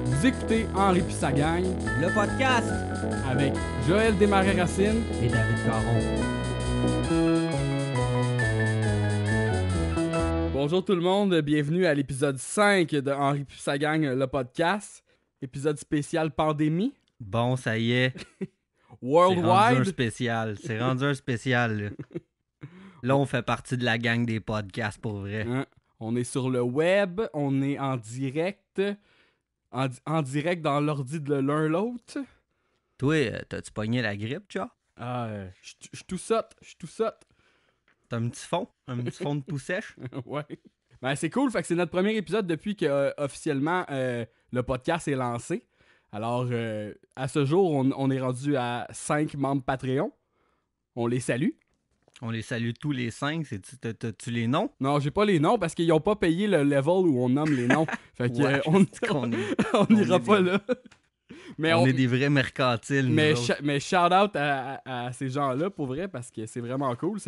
Vous écoutez Henri puis sa gang, Le podcast avec Joël Desmarais-Racine et David Caron. Bonjour tout le monde, bienvenue à l'épisode 5 de Henri puis sa gang, le podcast. Épisode spécial pandémie. Bon, ça y est. Worldwide. C'est rendu un spécial. Là. Là, on fait partie de la gang des podcasts pour vrai. Hein? On est sur le web, on est en direct. En direct dans l'ordi de l'un l'autre. Toi, t'as-tu pogné la grippe, tu vois? Ah, je suis tout sotte. T'as un petit fond de peau sèche? Ouais. Ben, c'est cool, fait que c'est notre premier épisode depuis que officiellement le podcast est lancé. Alors, à ce jour, on est rendu à 5 membres Patreon. On les salue. On les salue tous les 5. T'as-tu les noms? Non, j'ai pas les noms parce qu'ils ont pas payé le level où on nomme les noms. Fait que Ouais, on on n'ira est pas des- là. Mais on est des vrais mercantiles, nous Mais, autres. mais shout-out à ces gens-là pour vrai parce que c'est vraiment cool.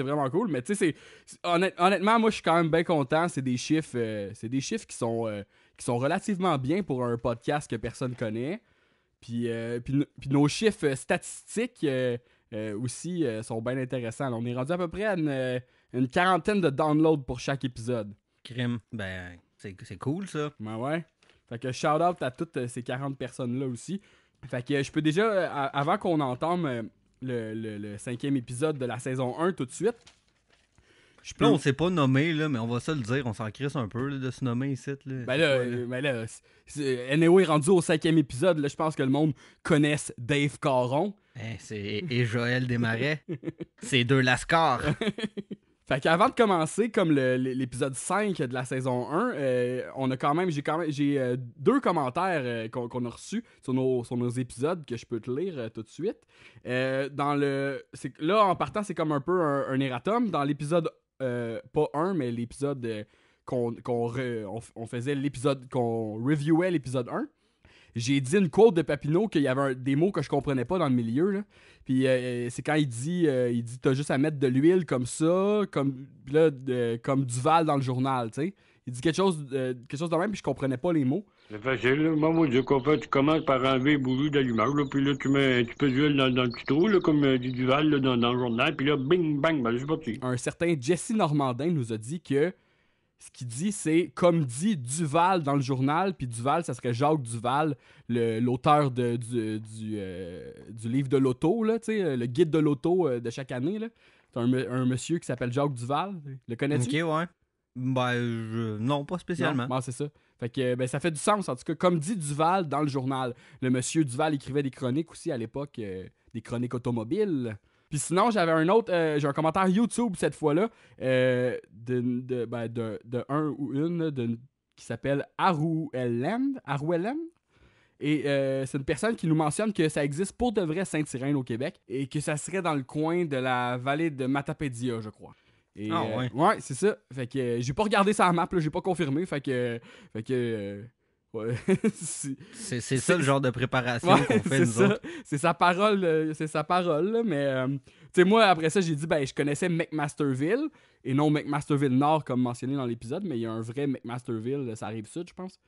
Mais tu sais, honnêtement, moi je suis quand même bien content. C'est des chiffres qui sont relativement bien pour un podcast que personne connaît. Puis nos chiffres statistiques aussi sont bien intéressants. On est rendu à peu près à une quarantaine de downloads pour chaque épisode. Crime, ben, c'est cool, ça. Ben ouais. Fait que shout-out à toutes ces 40 personnes-là aussi. Fait que je peux déjà, avant qu'on entame le 5e épisode de la saison 1 tout de suite, je peux... Là, on s'est pas nommé, là, mais on va se le dire. On s'en crisse un peu là, de se nommer ici. Là. Ben là, anyway, rendu au 5e épisode, là, je pense que le monde connaisse Dave Caron. Et Joël Desmarais. C'est deux lascars. Fait qu'avant de commencer, comme l'épisode 5 de la saison 1, j'ai 2 commentaires qu'on a reçus sur nos épisodes que je peux te lire tout de suite. Là, en partant, c'est comme un peu un erratum. Dans l'épisode, pas 1, mais l'épisode on faisait l'épisode, qu'on reviewait l'épisode 1. J'ai dit une quote de Papineau qu'il y avait des mots que je comprenais pas dans le milieu, là. Puis c'est quand il dit t'as juste à mettre de l'huile comme ça, comme Duval dans le journal, tu sais. Il dit quelque chose de même, puis je comprenais pas les mots. C'est facile, là. Moi, je comprends. Tu commences par enlever les bougies d'allumage, là, puis là, tu mets un petit peu d'huile dans le petit trou, là, comme dit Duval, là, dans le journal, puis là, bing, bang, ben, c'est parti. Un certain Jesse Normandin nous a dit que ce qu'il dit, c'est comme dit Duval dans le journal, puis Duval, ça serait Jacques Duval, l'auteur du livre de l'auto, là, tu sais, le guide de l'auto de chaque année, là. C'est un monsieur qui s'appelle Jacques Duval. Le connais-tu? Ok, ouais. Ben, non, pas spécialement. Non, bon, c'est ça. Fait que ça fait du sens, en tout cas, comme dit Duval dans le journal. Le monsieur Duval écrivait des chroniques aussi à l'époque, des chroniques automobiles. Puis sinon, j'avais un autre, j'ai un commentaire YouTube cette fois-là, de un ou une là, qui s'appelle Arouellen. Et c'est une personne qui nous mentionne que ça existe pour de vrai Sainte-Irène au Québec et que ça serait dans le coin de la vallée de Matapédia, je crois. Et, ouais. Ouais, c'est ça. Fait que j'ai pas regardé sa map, là, j'ai pas confirmé. Fait que ouais. C'est ça le genre de préparation Ouais, qu'on fait, nous autres. c'est sa parole, là, mais tu sais, moi, après ça, j'ai dit, ben, je connaissais McMasterville, et non McMasterville Nord, comme mentionné dans l'épisode, mais il y a un vrai McMasterville, ça arrive sud, je pense.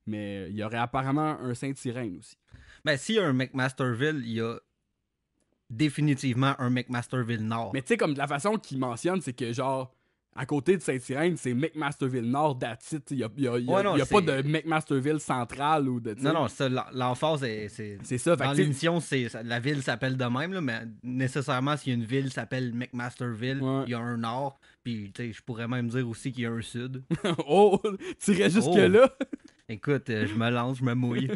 Mais il y aurait apparemment un Sainte-Irène aussi. Ben, s'il y a un McMasterville, il y a définitivement un McMasterville Nord. Mais tu sais, comme de la façon qu'il mentionne, c'est que genre, à côté de Sainte-Irène, c'est McMasterville Nord, that's it. Il y a pas de McMasterville Central ou de... Non, ça, l'emphase, C'est ça, fait dans que tu sais- l'émission, la ville s'appelle de même, là, mais nécessairement, s'il y a une ville qui s'appelle McMasterville, Ouais. il y a un nord, puis tu sais, je pourrais même dire aussi qu'il y a un sud. Oh, tu irais jusque-là? Écoute, je me lance, je me mouille.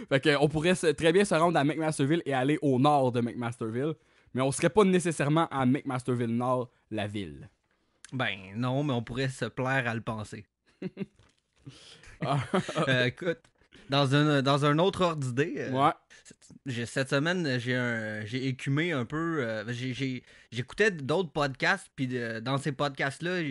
Fait qu'on pourrait très bien se rendre à McMasterville et aller au nord de McMasterville, mais on serait pas nécessairement à McMasterville Nord, la ville. Ben non, mais on pourrait se plaire à le penser. Ah. Écoute, dans un autre ordre d'idée, Ouais. Cette semaine, j'ai écumé un peu. J'écoutais d'autres podcasts, puis dans ces podcasts-là,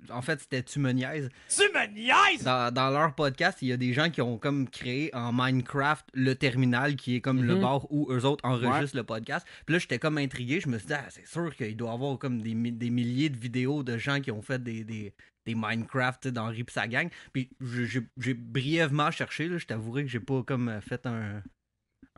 en fait, c'était Tu me niaises. Tu me niaises! Dans leur podcast, il y a des gens qui ont comme créé en Minecraft le terminal qui est comme le bar où eux autres enregistrent le podcast. Puis là, j'étais comme intrigué. Je me suis dit, c'est sûr qu'il doit y avoir comme des milliers de vidéos de gens qui ont fait des Minecraft d'Henri pis sa gang. Puis j'ai brièvement cherché, là, je t'avouerai que j'ai pas comme fait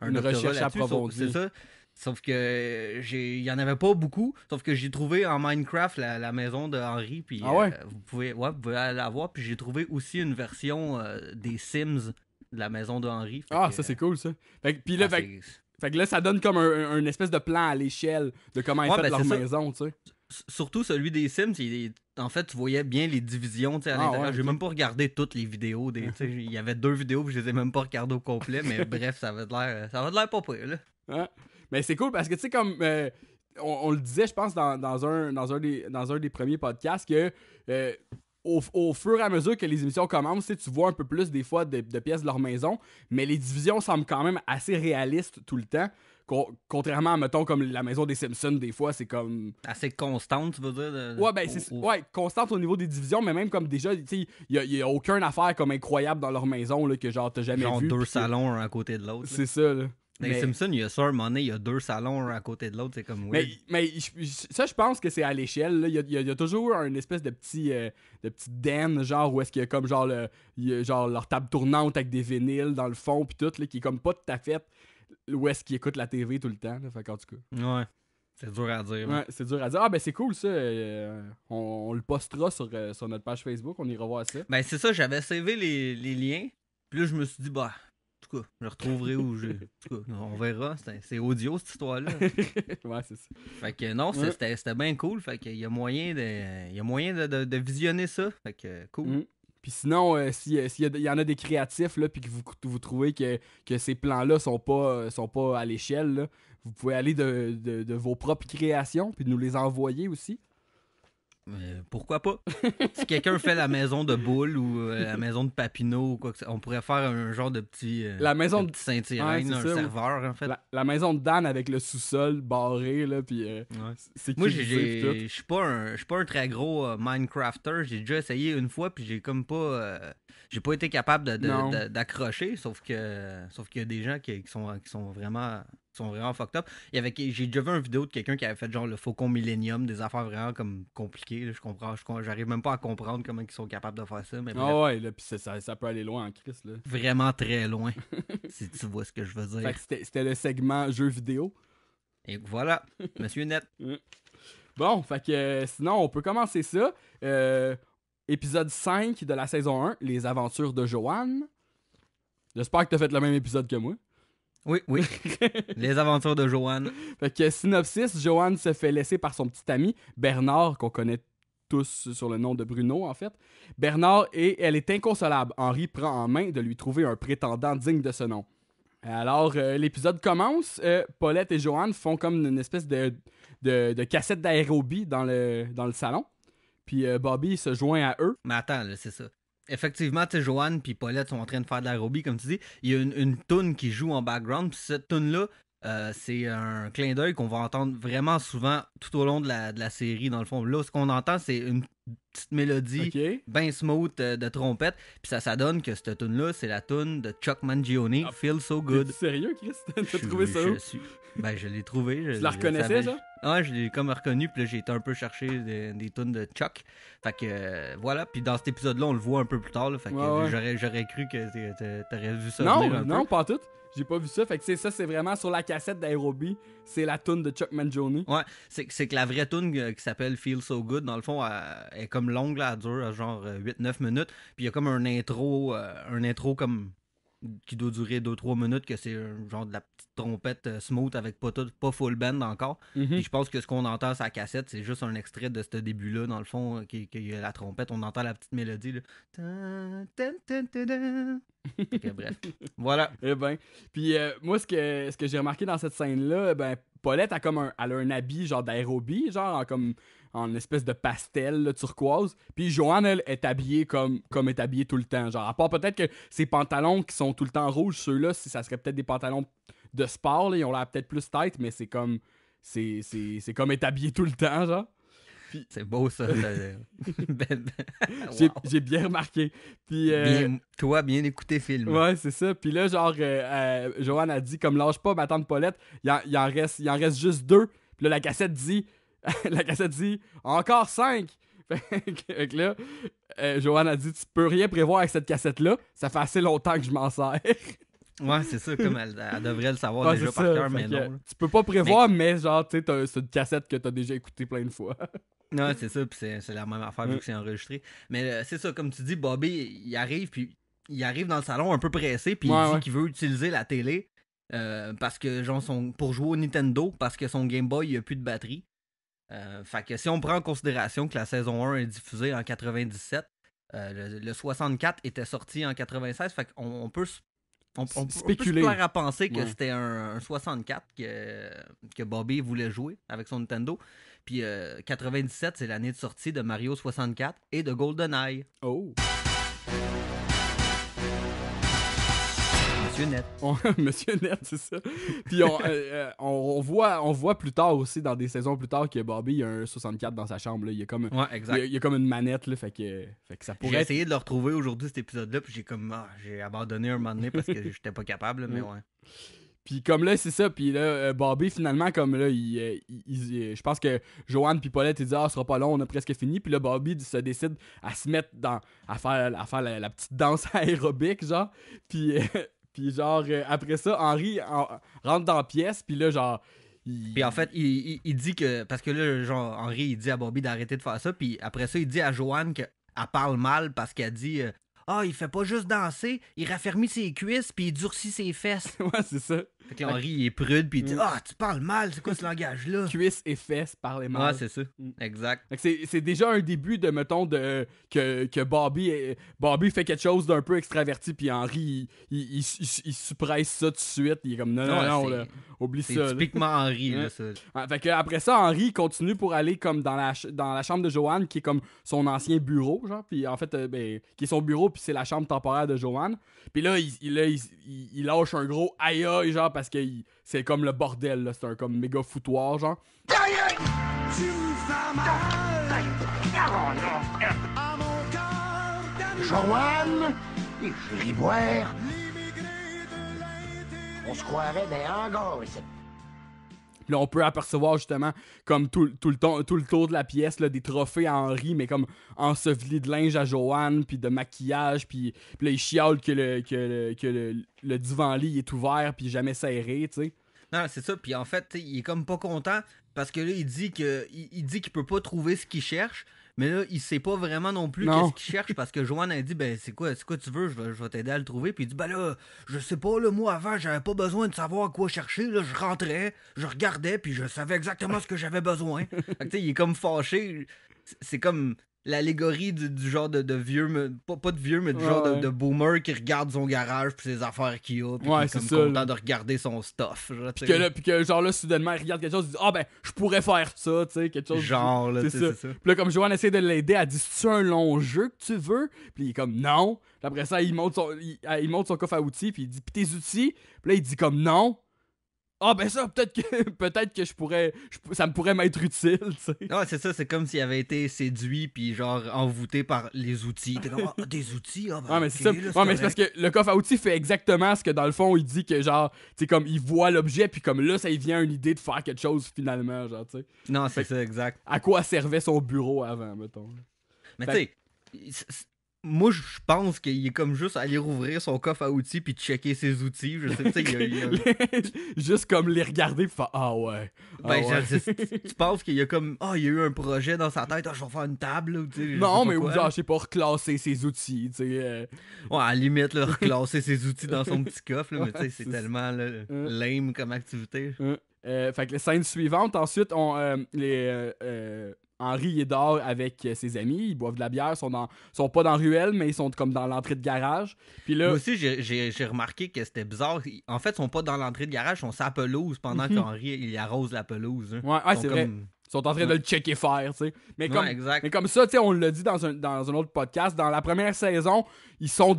une recherche approfondie. C'est ça. Sauf que il y en avait pas beaucoup. Sauf que j'ai trouvé en Minecraft la maison de Henri. Puis vous pouvez aller la voir. Puis j'ai trouvé aussi une version des Sims de la maison de Henri. Ça c'est cool ça. Fait que là, ça donne comme un espèce de plan à l'échelle de comment ils fait leur maison, tu sais. Surtout celui des Sims, en fait, tu voyais bien les divisions à l'intérieur. J'ai même pas regardé toutes les vidéos. Il y avait 2 vidéos, puis je les ai même pas regardées au complet. Mais bref, ça avait de l'air pas pire, là. Ouais. Mais c'est cool parce que, tu sais, comme on le disait, je pense, dans un des premiers podcasts, que au fur et à mesure que les émissions commencent, tu vois un peu plus des fois de pièces de leur maison, mais les divisions semblent quand même assez réalistes tout le temps. Contrairement à, mettons, comme la maison des Simpsons, des fois, c'est comme... Assez constante, tu veux dire? Ouais, constante au niveau des divisions, mais même comme déjà, tu sais, il y a aucune affaire comme incroyable dans leur maison, là, que genre, t'as jamais vu. Genre 2 salons un à côté de l'autre. C'est ça, là. Dans les Simpsons, il y a ça, un moment donné, il y a 2 salons un à côté de l'autre, c'est comme... Mais ça, je pense que c'est à l'échelle, là. Il y a toujours une espèce de petit den, genre, où est-ce qu'il y a comme, genre, genre leur table tournante avec des vinyles dans le fond, pis tout, là, qui est comme pas tout à fait... Où est-ce qu'il écoute la TV tout le temps, là, fait qu'en tout cas. Ouais, c'est dur à dire. Ouais, c'est dur à dire. Ah, ben c'est cool ça. On le postera sur notre page Facebook, on ira voir ça. Ben c'est ça, j'avais sauvé les liens. Puis là, je me suis dit, en tout cas, je le retrouverai où je. En tout cas, on verra. C'est audio cette histoire-là. Ouais, c'est ça. Fait que non, c'était bien cool. Fait qu'il y a moyen de visionner ça. Fait que cool. Puis sinon, s'il y en a des créatifs, là, puis que vous trouvez que ces plans-là sont pas à l'échelle, là, vous pouvez aller de vos propres créations, puis nous les envoyer aussi. Pourquoi pas? Si quelqu'un fait la maison de Boule ou la maison de Papineau ou quoi que ça, on pourrait faire un genre de petit la maison de Saint-Irène, un serveur en fait. La maison de Dan avec le sous-sol barré là, puis moi je suis pas un très gros Minecrafter. J'ai déjà essayé une fois puis j'ai comme pas j'ai pas été capable d'accrocher, sauf qu'il y a des gens qui sont vraiment fucked up. J'ai déjà vu une vidéo de quelqu'un qui avait fait genre le Faucon Millennium, des affaires vraiment comme compliquées. Là, j'arrive même pas à comprendre comment ils sont capables de faire ça. Mais ouais, là, puis ça peut aller loin en crise, là. Vraiment très loin, si tu vois ce que je veux dire. Fait que c'était le segment jeux vidéo. Et voilà, Monsieur Net. Bon, fait que sinon, on peut commencer ça. Épisode 5 de la saison 1, Les aventures de Joanne. J'espère que t'as fait le même épisode que moi. Oui. Les aventures de Joanne. Fait que synopsis, Joanne se fait laisser par son petit ami, Bernard, qu'on connaît tous sur le nom de Bruno, en fait. Bernard, et elle est inconsolable. Henri prend en main de lui trouver un prétendant digne de ce nom. Alors, l'épisode commence. Paulette et Joanne font comme une espèce de cassette d'aérobie dans le salon. Puis Bobby se joint à eux. Mais attends, là, c'est ça. Effectivement, tu sais, Joanne puis Paulette sont en train de faire de l'aérobie, comme tu dis. Il y a une toune qui joue en background, puis cette toune-là, c'est un clin d'œil qu'on va entendre vraiment souvent tout au long de la série, dans le fond. Là, ce qu'on entend, c'est une petite mélodie bien smooth de trompette, puis ça donne que cette toune-là, c'est la toune de Chuck Mangione, Feel So Good. T'es sérieux, Chris? T'as trouvé ça où? Je l'ai trouvé. Tu la reconnaissais, ça? Ah, je l'ai comme reconnu, puis là, j'ai été un peu chercher des tunes de Chuck. Fait que, voilà. Puis dans cet épisode-là, on le voit un peu plus tard, là. Fait que j'aurais cru que t'aurais vu ça venir un peu. Non, pas tout. J'ai pas vu ça. Fait que c'est vraiment sur la cassette d'aérobie. C'est la toune de Chuck Mangione. Ouais, c'est que la vraie toune qui s'appelle Feel So Good, dans le fond, elle est comme longue, là, elle dure genre 8-9 minutes. Puis il y a comme un intro comme qui doit durer 2-3 minutes, que c'est genre de la petite trompette smooth avec pas full band encore. Puis je pense que ce qu'on entend à sa cassette, c'est juste un extrait de ce début-là, dans le fond, qu'il y a la trompette. On entend la petite mélodie. Là. Okay, bref. Voilà. Eh ben. Puis moi, ce que j'ai remarqué dans cette scène-là, ben, Paulette elle a un habit genre d'aérobie, genre en espèce de pastel là, turquoise. Puis Joanne, elle, est habillée comme est habillée tout le temps. Genre, à part peut-être que ses pantalons qui sont tout le temps rouges, ceux-là, ça serait peut-être des pantalons de sport, là, ils ont l'air peut-être plus tight, mais c'est comme être habillé tout le temps, genre. Puis... C'est beau, ça. J'ai bien remarqué. Puis, bien écouté film. Ouais, c'est ça. Puis là, genre, Joanne a dit, comme lâche pas ma tante Paulette, il en reste juste 2. Puis là, la cassette dit, encore 5. Fait que là, Joanne a dit, tu peux rien prévoir avec cette cassette-là. Ça fait assez longtemps que je m'en sers. Ouais, c'est ça, comme elle devrait le savoir déjà par cœur, mais non. Tu peux pas prévoir, mais genre, tu sais, c'est une cassette que t'as déjà écoutée plein de fois. Non, c'est ça, puis c'est la même affaire vu que c'est enregistré. Mais c'est ça, comme tu dis, Bobby, il arrive dans le salon un peu pressé, puis il dit qu'il veut utiliser la télé parce que, genre, pour jouer au Nintendo, parce que son Game Boy, il a plus de batterie. Fait que si on prend en considération que la saison 1 est diffusée en 97, le 64 était sorti en 96, fait qu'on peut spéculer. On peut se plaire à penser que c'était un 64 que Bobby voulait jouer avec son Nintendo. Puis 97, c'est l'année de sortie de Mario 64 et de GoldenEye. Oh! Monsieur Net. Monsieur Net, c'est ça. Puis on voit plus tard aussi, dans des saisons plus tard, que Bobby a un 64 dans sa chambre. Là. Il y a comme, il y a comme une manette, là, fait que ça pourrait J'ai essayé de le retrouver aujourd'hui, cet épisode-là, puis j'ai abandonné un moment donné parce que j'étais pas capable, mais ouais. Puis comme là, c'est ça, puis là, Bobby, finalement, comme là, je pense que Joanne puis Paulette, ils disent « Ah, ce sera pas long, on a presque fini. » Puis là, Bobby se décide à se mettre à faire la petite danse aérobique, genre. Puis genre, après ça, Henry rentre dans la pièce, puis là, genre... Puis en fait, il dit que... Parce que là, genre, Henry, il dit à Bobby d'arrêter de faire ça, puis après ça, il dit à Joanne qu'elle parle mal parce qu'elle dit... il fait pas juste danser, il raffermit ses cuisses puis il durcit ses fesses. Ouais, c'est ça. Fait que Henry, il est prude puis il dit tu parles mal, c'est quoi ce langage-là? Cuisses et fesses, parler mal. Ouais, c'est ça. Exact. C'est déjà un début de, mettons, que Bobby fait quelque chose d'un peu extraverti puis Henry, il suppresse ça tout de suite. Il est comme non, là, oublie ça. C'est typiquement Henry, là, ça. Ouais, fait que après ça, Henry continue pour aller comme dans la chambre de Joanne, qui est comme son ancien bureau, genre. Puis en fait, qui est son bureau, puis c'est la chambre temporaire de Joanne. Puis là, il lâche un gros aïe aïe, genre, parce que c'est comme le bordel, là. C'est un comme méga foutoir, genre. Tu me fais mal à mon cœur. Joanne et Julie Boire. On se croirait des hangars ici. Puis là, on peut apercevoir justement comme tout le tour de la pièce, là, des trophées à Henry, mais comme ensevelis de linge à Joanne, puis de maquillage, puis là, il chiale que le divan-lit est ouvert, puis jamais serré, tu sais. Non, c'est ça. Puis en fait, il est comme pas content parce que là, il dit qu'il peut pas trouver ce qu'il cherche. Mais là, il sait pas vraiment non plus qu'est-ce qu'il cherche parce que Joanne a dit c'est quoi tu veux, je vais t'aider à le trouver. Puis il dit là, je sais pas, là, moi avant, j'avais pas besoin de savoir quoi chercher. Là, je rentrais, je regardais, puis je savais exactement ce que j'avais besoin. Fait que tu sais, il est comme fâché. C'est comme l'allégorie du genre de vieux, pas de vieux, mais du genre de boomer qui regarde son garage puis ses affaires qu'il a, puis qui est comme content de regarder son stuff. Puis que genre là, soudainement, il regarde quelque chose, il dit je pourrais faire ça, tu sais, quelque chose. Genre, là, c'est ça. Puis là, comme Joanne essaie de l'aider, elle dit c'est-tu un long jeu que tu veux? Puis il est comme non. Puis après ça, il monte son coffre à outils, puis il dit puis tes outils? Puis là, il dit comme non. Ça, peut-être que ça me pourrait m'être utile, tu sais. Ouais, c'est ça, c'est comme s'il avait été séduit puis genre envoûté par les outils. T'es comme, des outils? Mais c'est ça. Mais c'est parce que le coffre à outils fait exactement ce que dans le fond, il dit que genre, tu sais, comme il voit l'objet puis comme là, ça lui vient une idée de faire quelque chose finalement, genre, tu sais. Non, c'est ça, exact. À quoi servait son bureau avant, mettons. Mais tu sais, Moi, je pense qu'il est comme juste aller rouvrir son coffre à outils puis checker ses outils. Je sais, tu sais, juste comme les regarder puis faire ah ouais. Ben, tu penses qu'il y a comme il y a eu un projet dans sa tête, je vais faire une table. Là, non, mais genre, je sais pas, reclasser ses outils, tu sais. Ouais, à la limite, là, reclasser ses outils dans son petit coffre, là, mais tu sais, c'est tellement là, lame comme activité. Fait que les scènes suivantes, ensuite, Henry est dehors avec ses amis, ils boivent de la bière, sont pas dans la ruelle, mais ils sont comme dans l'entrée de garage. Puis là, moi aussi, j'ai remarqué que c'était bizarre. En fait, ils sont pas dans l'entrée de garage, ils sont sur la pelouse pendant qu'Henry il arrose la pelouse. Hein. Ouais, c'est vrai. Ils sont en train de le checker faire, tu sais. Mais comme ça, tu sais, on l'a dit dans un autre podcast, dans la première saison, ils sont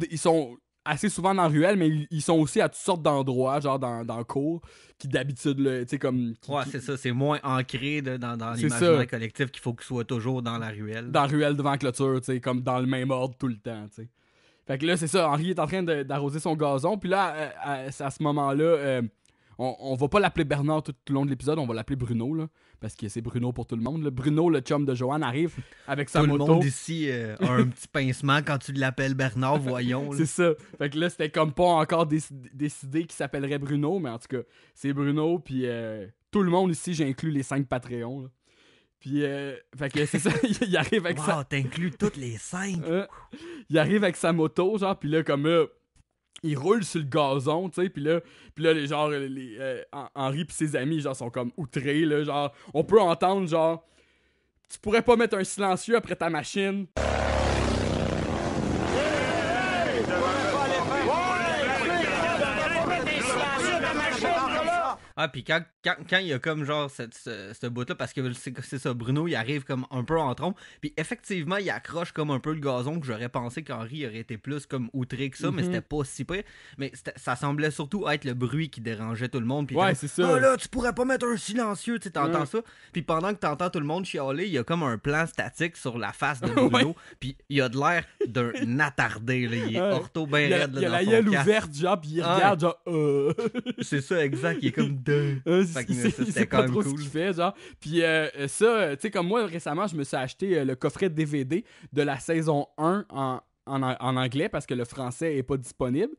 assez souvent dans la ruelle, mais ils sont aussi à toutes sortes d'endroits, genre dans le cours, qui d'habitude, tu sais, comme... c'est ça, c'est moins ancré dans l'imaginaire collectif qu'il faut qu'ils soient toujours dans la ruelle. Dans la ruelle devant la clôture, tu sais, comme dans le même ordre tout le temps, tu sais. Fait que là, c'est ça, Henry est en train d'arroser son gazon, puis là, à ce moment-là, on va pas l'appeler Bernard tout le long de l'épisode, on va l'appeler Bruno, là, parce que c'est Bruno pour tout le monde. Là. Bruno, le chum de Joanne, arrive avec sa moto. Tout le monde ici a un petit pincement quand tu l'appelles Bernard, voyons. Là. C'est ça. Fait que là, c'était comme pas encore décidé qu'il s'appellerait Bruno, mais en tout cas, c'est Bruno, puis tout le monde ici, j'ai inclus les 5 Patreons, là. Puis, fait que c'est ça, il arrive avec ça. T'inclus toutes les 5. Il arrive avec sa moto, genre, puis là, comme il roule sur le gazon, tu sais, puis là Henry pis ses amis, genre, sont comme outrés, là, genre, on peut entendre, genre, tu pourrais pas mettre un silencieux après ta machine. Ah, puis quand il y a comme genre ce bout-là, parce que c'est ça, Bruno, il arrive comme un peu en trompe, puis effectivement, il accroche comme un peu le gazon, que j'aurais pensé qu'Henry aurait été plus comme outré que ça, mais c'était pas si près. Mais ça semblait surtout être le bruit qui dérangeait tout le monde. Puis ouais, c'est ça. Ah là, tu pourrais pas mettre un silencieux, tu sais, t'entends ça. Puis pendant que t'entends tout le monde chialer, il y a comme un plan statique sur la face de Bruno, puis il a de l'air d'un attardé, là. Il est ortho bien raide, là, il a la gueule ouverte, genre, puis il regarde, genre, C'est ça, exact, il est comme c'est pas trop cool. Ce qu'il fait, genre. Puis ça, tu sais, comme moi, récemment, je me suis acheté le coffret DVD de la saison 1 en anglais parce que le français est pas disponible.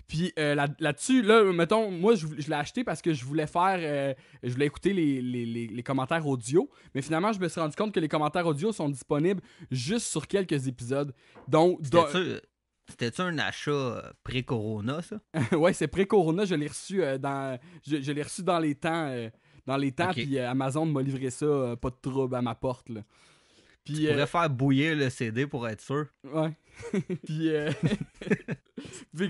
Puis là-dessus, là, mettons, moi, je l'ai acheté parce que je voulais écouter les commentaires audio. Mais finalement, je me suis rendu compte que les commentaires audio sont disponibles juste sur quelques épisodes. Donc, c'était-tu un achat pré-corona, ça? Ouais, c'est pré-corona. Je l'ai reçu je l'ai reçu dans les temps. Okay. Puis Amazon m'a livré ça, pas de trouble, à ma porte. Là. Puis, tu pourrais faire bouillir le CD pour être sûr. Ouais. Puis,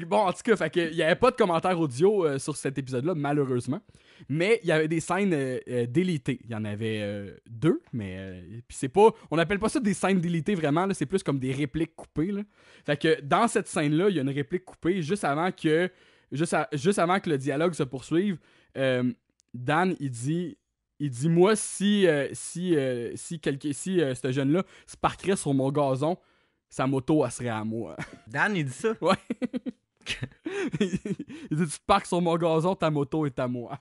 bon, en tout cas, fait que, il n'y avait pas de commentaires audio sur cet épisode-là, malheureusement. Mais il y avait des scènes délitées. Il y en avait 2, mais puis c'est pas... On appelle pas ça des scènes délitées vraiment, là, c'est plus comme des répliques coupées. Là. Fait que dans cette scène-là, il y a une réplique coupée juste avant que le dialogue se poursuive. Dan, il dit moi, si ce jeune-là se parquerait sur mon gazon, sa moto, elle serait à moi. Dan, il dit ça? Ouais. Il dit, tu te parques sur mon gazon, ta moto est à moi.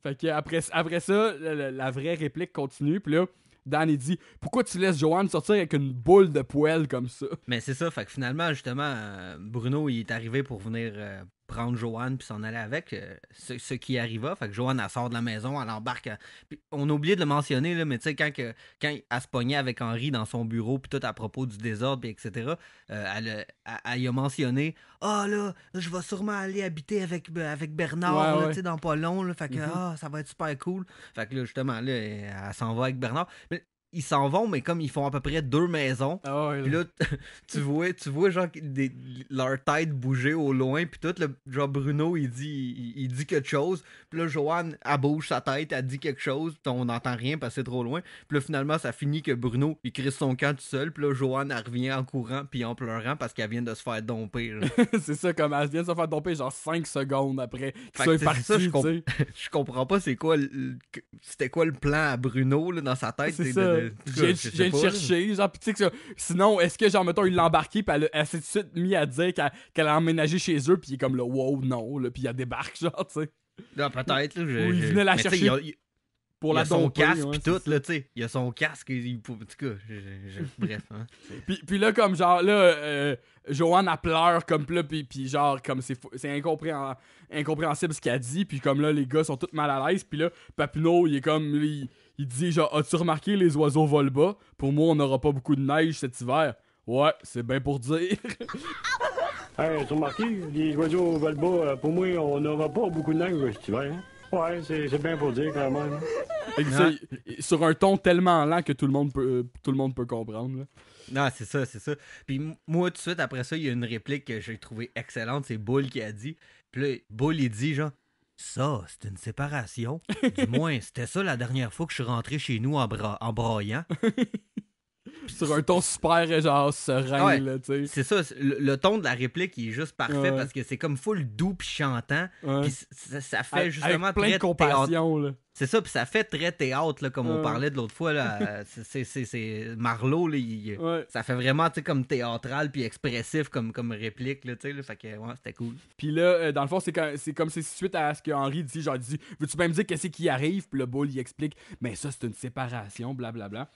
Fait que après ça, la vraie réplique continue, puis là, Dan, il dit, pourquoi tu laisses Joanne sortir avec une boule de poêle comme ça? Mais c'est ça, fait que finalement, justement, Bruno, il est arrivé pour venir prendre Joanne puis s'en aller avec, ce qui arriva. Fait que Joanne, elle sort de la maison, elle embarque. Puis on a oublié de le mentionner, là, mais tu sais, quand elle se pognait avec Henry dans son bureau, puis tout à propos du désordre, puis etc., elle y a mentionné « Ah là, je vais sûrement aller habiter avec Bernard, là, tu sais, dans pas long, là, fait que ça va être super cool. » Fait que là, justement, là, elle s'en va avec Bernard. Mais ils s'en vont, mais comme ils font à peu près 2 maisons. Oh, ouais, puis là, tu vois genre leur tête bouger au loin. Puis tout, genre Bruno, il dit quelque chose. Puis là, Joanne, elle bouge sa tête, elle dit quelque chose. Puis on n'entend rien parce que c'est trop loin. Puis là, finalement, ça finit que Bruno, il crisse son camp tout seul. Puis là, Joanne, elle revient en courant puis en pleurant parce qu'elle vient de se faire domper. C'est ça, comme elle vient de se faire domper genre 5 secondes après qu'il soit parti. Ça, je comprends pas c'était quoi le plan à Bruno là, dans sa tête. C'est ça. J'ai de chercher, genre, pis tu sais que sinon, est-ce que, genre, mettons, il l'a embarqué, pis elle s'est tout de suite mis à dire qu'elle a emménagé chez eux, pis il est comme là, wow, non, là, pis il débarque, genre, tu sais. Non, peut-être, là. Ou il venait la chercher. pour la son domper, casque ouais, pis tout, là, tu sais. Il a son casque, en tout cas, bref. Hein, puis là, comme genre, là, Joanne, elle pleure, comme là, puis genre, comme c'est incompréhensible ce qu'elle dit, puis comme là, les gars sont tous mal à l'aise, puis là, Papineau, il est comme, il dit genre, as-tu remarqué les oiseaux volent bas? Pour moi, on n'aura pas beaucoup de neige cet hiver. Ouais, c'est bien pour dire. Hey, t'as remarqué, les oiseaux volent bas, pour moi, on n'aura pas beaucoup de neige cet hiver. Hein? Ouais, c'est bien pour dire quand même. Sur un ton tellement lent que tout le monde peut comprendre. Là. Non, c'est ça. Puis moi, tout de suite, après ça, il y a une réplique que j'ai trouvée excellente. C'est Bull qui a dit. Puis là, Bull, il dit genre, ça, c'est une séparation. Du moins, c'était ça la dernière fois que je suis rentré chez nous en braillant. Sur un ton super, genre, serein, ouais, là, tu sais. C'est ça, le ton de la réplique, il est juste parfait parce que c'est comme full doux pis chantant. Pis ça fait justement avec plein très de compassion, là. C'est ça, puis ça fait très théâtre, là, comme on parlait de l'autre fois. Là, c'est Marleau, là, ça fait vraiment comme théâtral puis expressif comme réplique. Là, là, fait que ouais, c'était cool. Puis là, dans le fond, c'est suite à ce que Henry dit, genre, il dit, veux-tu bien me dire qu'est-ce qui arrive? Puis le Bull, il explique, mais ça, c'est une séparation, blablabla.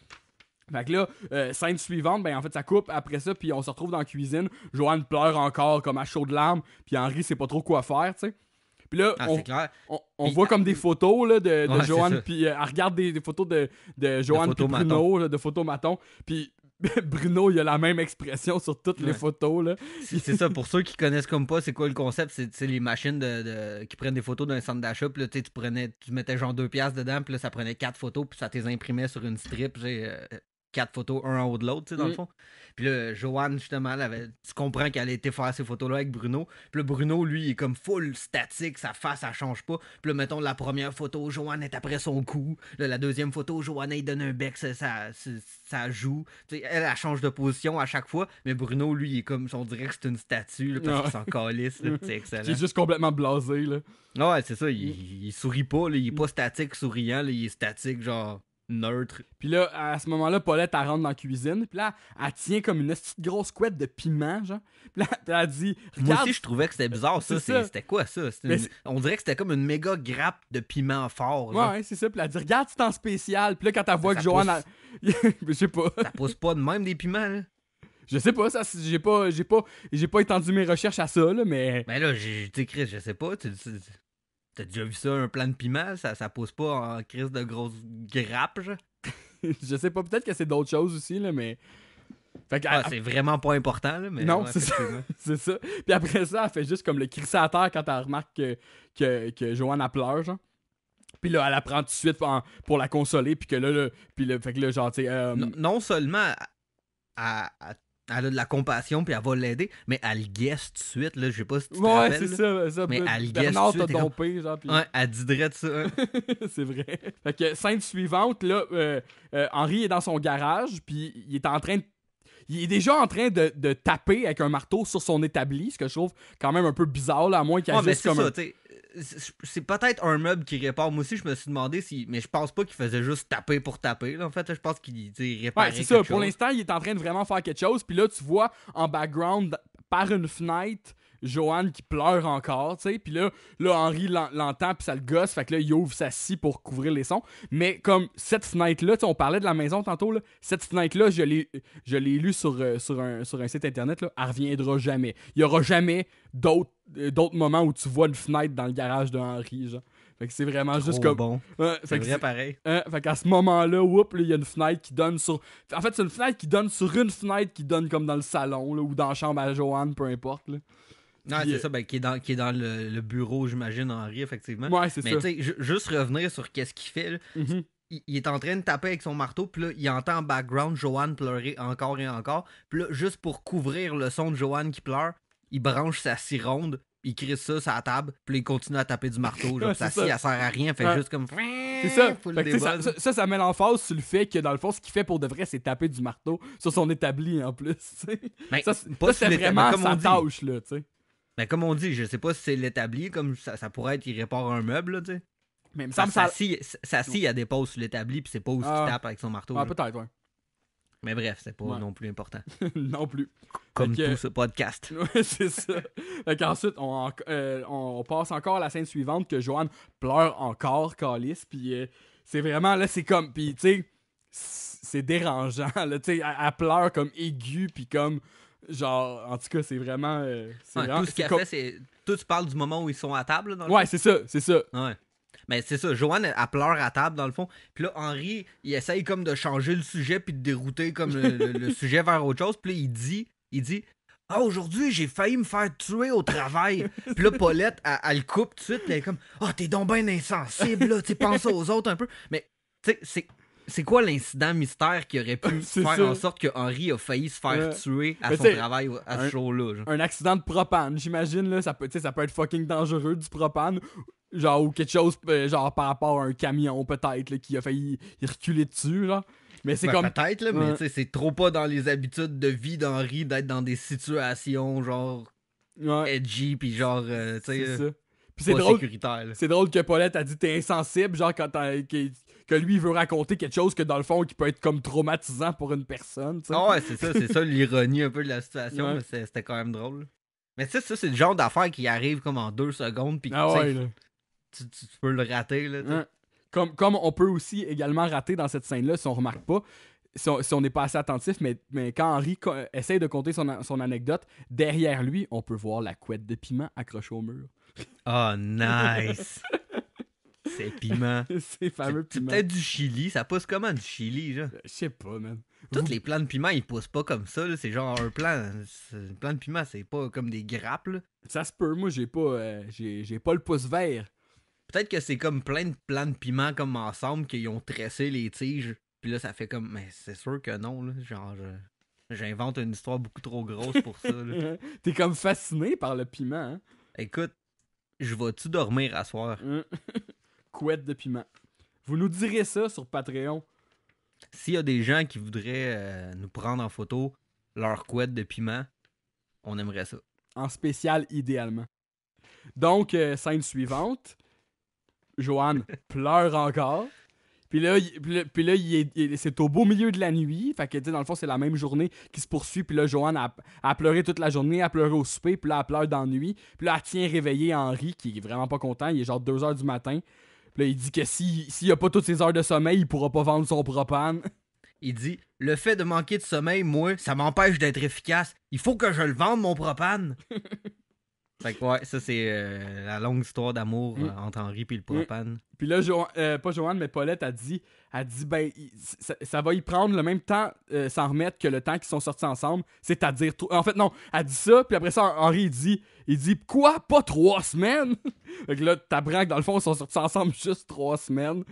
Fait que là, scène suivante, ben en fait ça coupe après ça, puis on se retrouve dans la cuisine. Joanne pleure encore comme à chaudes larmes, puis Henry sait pas trop quoi faire, tu sais. Puis là, on voit comme des photos là, de Joanne, puis elle regarde des photos de Joanne puis Bruno, là, de photomaton, puis Bruno, il a la même expression sur toutes les photos. Là. C'est ça, pour ceux qui connaissent comme pas, c'est quoi le concept? C'est les machines qui prennent des photos d'un centre d'achat, puis là, tu mettais genre 2$ dedans, puis là, ça prenait 4 photos, puis ça imprimait sur une strip. 4 photos, un en haut de l'autre, tu sais, dans le fond. Puis là, Joanne, justement, tu comprends qu'elle a été faire ces photos-là avec Bruno. Puis là, Bruno, lui, il est comme full statique, sa face, elle change pas. Puis là, mettons, la première photo, Joanne est après son cou. Là, la deuxième photo, Joanne, il donne un bec, ça joue. Tu sais, elle change de position à chaque fois. Mais Bruno, lui, il est comme, on dirait que c'est une statue, là, parce qu'il s'en calisse. C'est excellent. Il est juste complètement blasé, là. Ouais, c'est ça. Il sourit pas, là, il est pas statique souriant, là, il est statique, genre... neutre. Puis là, à ce moment-là, Paulette, elle rentre dans la cuisine. Puis là, elle tient comme une petite grosse couette de piment, genre. Puis là, elle dit... Moi aussi, je trouvais que c'était bizarre, ça. C'était quoi, ça? On dirait que c'était comme une méga grappe de piment fort. Genre. Ouais, c'est ça. Puis elle dit, regarde, c'est en spécial. Puis là, quand elle voit que Joanne... Je sais pas. Ça pousse pas de même, des piments, là? Je sais pas, ça, j'ai pas étendu mes recherches à ça, là, mais... Ben là, t'écris, je sais pas, t'as déjà vu ça, un plant de piment? Ça pousse pas en crise de grosses grappes, genre? Je sais pas, peut-être que c'est d'autres choses aussi, là, mais... Fait que, c'est vraiment pas important, là, mais... Non, c'est ça. C'est ça. Puis après ça, elle fait juste comme le crisser à terre quand elle remarque que Joanne, elle pleure, genre. Puis là, elle apprend tout de suite pour la consoler, puis que là fait que là, genre, tu sais... Non seulement elle a de la compassion puis elle va l'aider, mais elle guesse tout de suite, là, je sais pas si tu te rappelles. Ouais, c'est ça. Mais elle guesse Bernard tout de t'a suite. dompé, genre. Pis... Ouais, elle dirait de ça. Hein. C'est vrai. Fait que scène suivante, là, Henry est dans son garage, puis il est déjà en train de taper avec un marteau sur son établi, ce que je trouve quand même un peu bizarre, là, à moins qu'il y ait juste comme c'est peut-être un meuble qui répare. Moi aussi, je me suis demandé mais je pense pas qu'il faisait juste taper pour taper. Là. En fait, je pense qu'il réparait c'est ça. quelque chose. Pour l'instant, il est en train de vraiment faire quelque chose. Puis là, tu vois en background, par une fenêtre, Joanne qui pleure encore, tu sais. Puis là, Henry l'entend, puis ça le gosse. Fait que là, il ouvre sa scie pour couvrir les sons. Mais comme cette fenêtre-là, tu sais, on parlait de la maison tantôt, là. Cette fenêtre-là, je l'ai lu sur un site internet, là. Elle reviendra jamais. Il y aura jamais d'autres moments où tu vois une fenêtre dans le garage de Henry, genre. Fait que c'est vraiment juste comme... bon. C'est vrai pareil. Fait qu'à ce moment-là, il y a une fenêtre qui donne sur... En fait, c'est une fenêtre qui donne sur une fenêtre qui donne comme dans le salon, là, ou dans la chambre à Joanne, peu importe, là. Non, c'est ça, qui est dans le bureau, j'imagine, Henry, effectivement. Ouais, c'est ça. Mais tu sais, juste revenir sur qu'est-ce qu'il fait, là. Mm-hmm. Il est en train de taper avec son marteau, puis là, il entend en background Joanne pleurer encore et encore. Puis là, juste pour couvrir le son de Joanne qui pleure, il branche sa scie ronde, il crisse ça sur la table, puis là, il continue à taper du marteau. Genre, sa scie, elle sert à rien, fait juste comme... C'est ça. Ça met l'emphase sur le fait que, dans le fond, ce qu'il fait pour de vrai, c'est taper du marteau sur son établi, en plus. Mais ça c'est vraiment sa tâche, là, tu sais. Mais comme on dit, je sais pas si c'est l'établi, comme ça pourrait être, il répare un meuble, là, tu sais. Mais il me semble ça... sa scie, elle dépose sur l'établi, puis c'est pas où il tape avec son marteau. Ah, peut-être, ouais. Mais bref, c'est pas non plus important. Non plus. Comme tout ce podcast. Ouais, c'est ça. Fait qu'ensuite, on passe encore à la scène suivante que Joanne pleure encore, calice, puis C'est vraiment, là, c'est comme, pis tu sais, c'est dérangeant, là, tu sais, elle pleure comme aiguë, pis comme, genre, en tout cas, c'est vraiment... tout ce qu'elle fait, c'est... Toi, tu parles du moment où ils sont à table, là, dans le Ouais, fond? c'est ça. Ouais. Mais c'est ça, Joanne, elle pleure à table, dans le fond. Puis là, Henri, il essaye comme de changer le sujet puis de dérouter comme le sujet vers autre chose. Puis là, il dit « Ah, aujourd'hui, j'ai failli me faire tuer au travail. » Puis là, Paulette, elle le coupe tout de suite. Puis elle est comme « Ah, t'es donc bien insensible, là. Tu penses aux autres un peu. » Mais, tu sais, c'est quoi l'incident mystère qui aurait pu faire ça. en sorte que Henri a failli se faire tuer à son travail à ce show-là? Genre. Un accident de propane, j'imagine, là, ça peut être fucking dangereux, du propane. Genre, ou quelque chose, genre, par rapport à un camion, peut-être, là, qui a failli y reculer dessus, là. Mais c'est comme... Peut-être, là, mais tu sais, c'est trop pas dans les habitudes de vie d'Henri d'être dans des situations, genre, edgy, pis genre, tu sais, puis c'est drôle, sécuritaire. C'est drôle que Paulette a dit t'es insensible, genre, quand que lui, il veut raconter quelque chose que, dans le fond, qui peut être comme traumatisant pour une personne, tu sais. Ah ouais, c'est ça l'ironie un peu de la situation, mais c'était quand même drôle. Mais tu sais, ça, c'est le genre d'affaire qui arrive comme en 2 secondes, pis tu peux le rater, là. Comme on peut aussi également rater dans cette scène-là, si on remarque pas, si on n'est pas assez attentif, mais quand Henri essaye de conter son anecdote, derrière lui, on peut voir la couette de piment accrochée au mur. Oh, nice! C'est piment. C'est fameux piment. C'est peut-être du chili, ça pousse comment du chili, genre? Je sais pas, man. Toutes les plants de piment, ils poussent pas comme ça, là. C'est genre un plant de piment, c'est pas comme des grappes, là. Ça se peut, moi j'ai pas le pouce vert. Peut-être que c'est comme plein de plants de piment comme ensemble qu'ils ont tressé les tiges. Puis là, ça fait comme... Mais c'est sûr que non, là. Genre, j'invente une histoire beaucoup trop grosse pour ça, là. T'es comme fasciné par le piment, hein? Écoute, je vais-tu dormir à soir? Couette de piment. Vous nous direz ça sur Patreon. S'il y a des gens qui voudraient nous prendre en photo leur couette de piment, on aimerait ça. En spécial, idéalement. Donc, scène suivante. Joanne pleure encore. Puis là, c'est au beau milieu de la nuit. Fait que, tu sais, dans le fond, c'est la même journée qui se poursuit. Puis là, Joanne a pleuré toute la journée, a pleuré au souper. Puis là, elle pleure dans la nuit. Puis là, elle tient réveiller Henri, qui est vraiment pas content. Il est genre 2h du matin. Puis là, il dit que s'il a pas toutes ses heures de sommeil, il pourra pas vendre son propane. Il dit « Le fait de manquer de sommeil, moi, ça m'empêche d'être efficace. Il faut que je le vende, mon propane. » Fait que ouais, ça c'est la longue histoire d'amour entre Henri et le propane. Puis là, pas Joanne, mais Paulette a dit ben, ça va y prendre le même temps s'en remettre que le temps qu'ils sont sortis ensemble. C'est-à-dire, en fait, non, elle dit ça, puis après ça, Henri, il dit quoi, pas 3 semaines? Fait que là, t'apprends que dans le fond, ils sont sortis ensemble juste 3 semaines.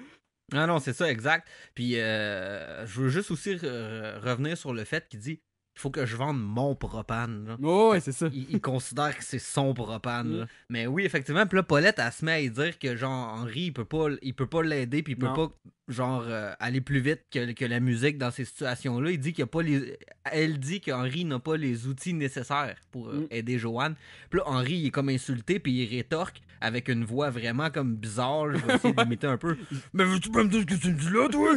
Ah non, c'est ça, exact. Puis je veux juste aussi revenir sur le fait qu'il dit il faut que je vende mon propane. Oh, ouais, c'est ça. Il considère que c'est son propane. Là. Mais oui, effectivement. Puis là, Paulette, elle se met à lui dire que genre Henri, il peut pas l'aider, puis il peut pas genre aller plus vite que la musique dans ces situations-là. Il dit qu'il y a pas elle dit qu'Henri n'a pas les outils nécessaires pour aider Joanne. Puis là, Henri, il est comme insulté, puis il rétorque avec une voix vraiment comme bizarre. Je vais essayer d'imiter un peu. Mais veux-tu pas me dire ce que tu me dis là, toi?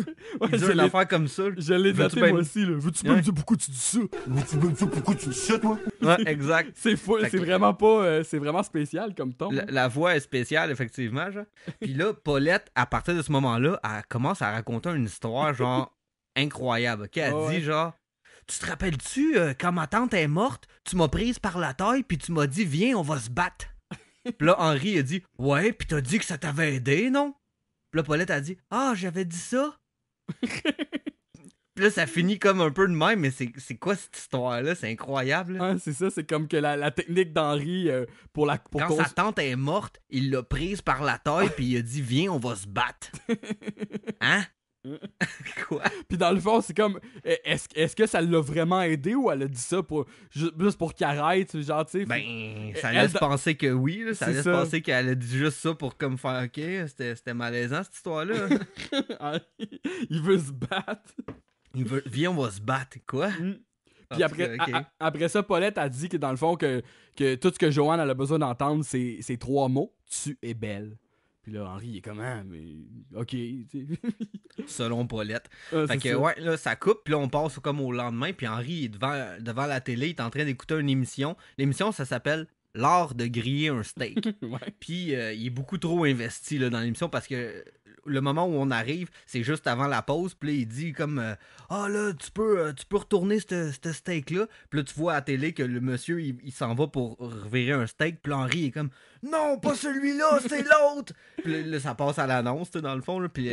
Il dit une affaire comme ça. Je l'ai noté moi aussi, là. Veux-tu pas me dire pourquoi tu dis ça? Veux-tu me dire pourquoi tu dis ça, toi? Ouais, exact. C'est fou, c'est vraiment pas... c'est vraiment spécial comme ton. La voix est spéciale, effectivement, genre. Puis là, Paulette, à partir de ce moment-là, elle commence à raconter une histoire, genre, incroyable. OK? Elle dit, genre... Tu te rappelles-tu, quand ma tante est morte, tu m'as prise par la taille, puis tu m'as dit, viens, on va se battre. Puis là, Henri a dit, ouais, puis t'as dit que ça t'avait aidé, non? Puis là, Paulette a dit, ah, j'avais dit ça? Puis là, ça finit comme un peu de même, mais c'est quoi cette histoire-là? C'est incroyable. Ah, c'est ça, c'est comme que la technique d'Henri quand sa tante est morte, il l'a prise par la taille, puis il a dit, viens, on va se battre. Hein? Quoi? Puis dans le fond, c'est comme est-ce que ça l'a vraiment aidé ou elle a dit ça juste pour qu'il arrête, genre, tu sais? Ben, ça laisse penser que oui, là, ça laisse penser qu'elle a dit juste ça pour comme faire OK, c'était malaisant cette histoire-là. Il veut se battre. Viens, on va se battre, quoi? Puis après ça, Paulette a dit que dans le fond, que tout ce que Joanne elle a besoin d'entendre, c'est 3 mots. Tu es belle. Puis là, Henri, il est comme, mais OK. Selon Paulette. Fait que, ouais, là, ça coupe. Puis là, on passe comme au lendemain. Puis Henri est devant la télé. Il est en train d'écouter une émission. L'émission, ça s'appelle L'art de griller un steak. Ouais. Puis il est beaucoup trop investi là, dans l'émission parce que le moment où on arrive, c'est juste avant la pause. Puis là, il dit comme là, tu peux retourner ce steak-là. Puis là, tu vois à la télé que le monsieur, il s'en va pour revirer un steak. Puis Henry est comme non, pas celui-là, c'est l'autre. Puis là, ça passe à l'annonce, dans le fond. Là. Puis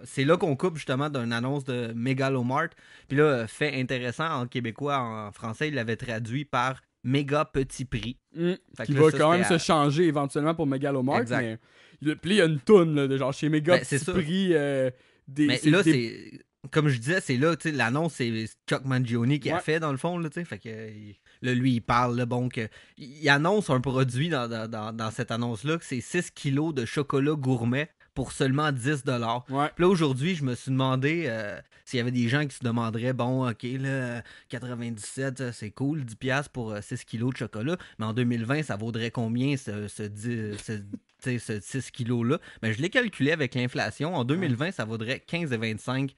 c'est là qu'on coupe justement d'une annonce de Megalomart. Puis là, fait intéressant en québécois, en français, il l'avait traduit par méga petit prix. Qui va quand même se changer éventuellement pour Megalomart. Exact. Mais puis il y a une toune de genre chez méga petit prix. Mais là, c'est. Comme je disais, c'est là, tu sais, l'annonce, c'est Chuck Mangione qui a fait, dans le fond, là, tu sais. Fait que là, lui, il parle, là, bon, que. Il annonce un produit dans cette annonce-là, que c'est 6 kilos de chocolat gourmet pour seulement 10$. Ouais. Puis là, aujourd'hui, je me suis demandé s'il y avait des gens qui se demanderaient, bon, OK, là, 97, c'est cool, 10$ pour 6 kilos de chocolat, mais en 2020, ça vaudrait combien ce 6 kilos-là? Ben, je l'ai calculé avec l'inflation. En 2020, ça vaudrait 15,25$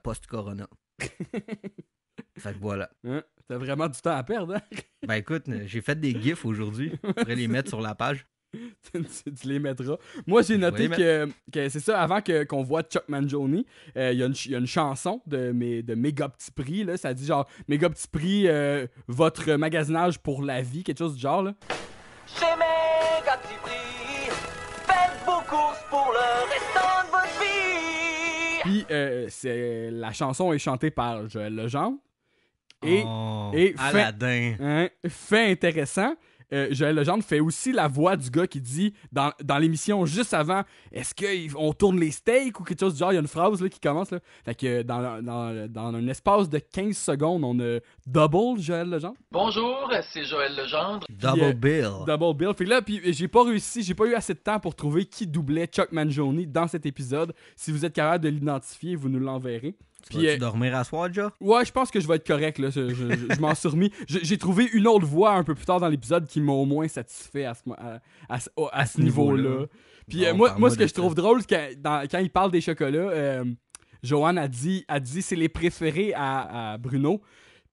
post-corona. Fait que voilà. T'as vraiment du temps à perdre, hein? Ben écoute, j'ai fait des gifs aujourd'hui. Je pourrais les mettre sur la page. tu les mettras. Moi, j'ai noté que c'est ça, avant qu'on voit Chuck Mangione, il y a une chanson de Méga Petit Prix, là, ça dit genre Méga Petit Prix, votre magasinage pour la vie, quelque chose du genre, là. Chez Méga Petit Prix, faites vos courses pour le restant de votre vie. Puis la chanson est chantée par Joël Legendre. Et Aladdin. Fait intéressant, Joël Legendre fait aussi la voix du gars qui dit dans l'émission juste avant, est-ce qu'on tourne les steaks ou quelque chose du genre, il y a une phrase là, qui commence là. Fait que dans un espace de 15 secondes, on a double Joël Legendre. Bonjour, c'est Joël Legendre. Double Bill. Double Bill. Fait que là, puis j'ai pas eu assez de temps pour trouver qui doublait Chuck Mangione dans cet épisode. Si vous êtes capable de l'identifier, vous nous l'enverrez. Tu vas-tu dormir à soir, déjà? Ouais, je pense que je vais être correct, là. Je m'en suis remis. J'ai trouvé une autre voix un peu plus tard dans l'épisode qui m'a au moins satisfait à ce niveau-là. Puis moi, ce que je trouve drôle, c'est quand il parle des chocolats, Joanne a dit c'est les préférés à Bruno.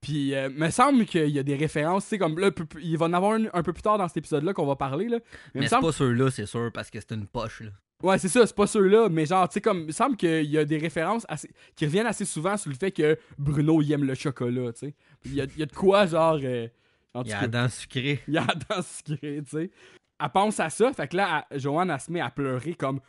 Puis, me semble qu'il y a des références, tu sais, comme là, il va en avoir un peu plus tard dans cet épisode-là qu'on va parler, là. Mais c'est pas ceux-là, c'est sûr, parce que c'est une poche, là. Ouais, c'est ça, c'est pas ceux-là, mais genre, tu sais, comme, il me semble qu'il y a des références qui reviennent assez souvent sur le fait que Bruno, il aime le chocolat, tu sais. Il y a de quoi, genre... il y a la dent sucrée. Il y a la dent sucrée, tu sais. Elle pense à ça, fait que là, Joanne, elle se met à pleurer comme...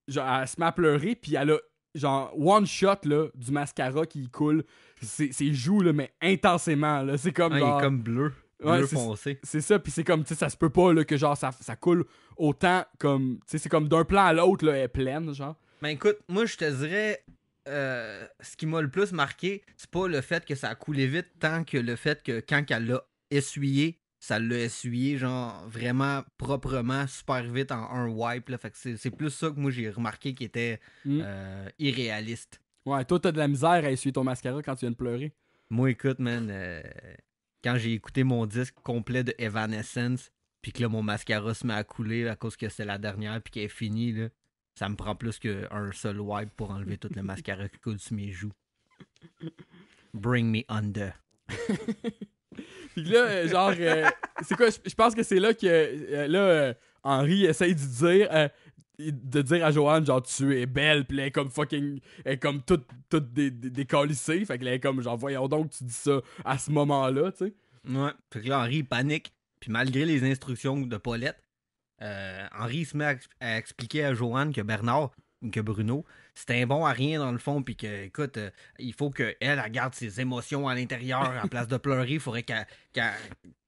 Genre, elle se met à pleurer, puis elle a, genre, one shot, là, du mascara qui coule. C'est joues, là, mais intensément, là. C'est comme, genre... il est comme bleu. Bleu foncé. C'est ça, puis c'est comme, tu sais, ça se peut pas, là, que genre, ça coule autant comme, tu sais, c'est comme d'un plan à l'autre, là, elle est pleine, genre. Ben écoute, moi, je te dirais, ce qui m'a le plus marqué, c'est pas le fait que ça a coulé vite, tant que le fait que quand elle l'a essuyé, ça l'a essuyé, genre, vraiment proprement, super vite en un wipe, là. Fait que c'est plus ça que moi, j'ai remarqué qui était irréaliste. Ouais, toi, t'as de la misère à essuyer ton mascara quand tu viens de pleurer. Moi, écoute, man... Quand j'ai écouté mon disque complet de Evanescence, puis que là, mon mascara se met à couler à cause que c'est la dernière, puis qu'elle est finie, là, ça me prend plus qu'un seul wipe pour enlever tout le mascara qui coule sur mes joues. Bring me under. Puis là, genre, c'est quoi, je pense que c'est là que, Henry essaye de dire à Joanne, genre, tu es belle, pis là, elle est comme fucking, elle est comme toute décalissée, fait que là, elle est comme, genre, voyons donc, tu dis ça à ce moment-là, tu sais. Ouais, fait que là, Henry, il panique, puis malgré les instructions de Paulette, Henry se met à expliquer à Joanne que Bruno, c'était un bon à rien dans le fond, puis que, écoute, il faut qu'elle garde ses émotions à l'intérieur. En place de pleurer, il faudrait qu'elle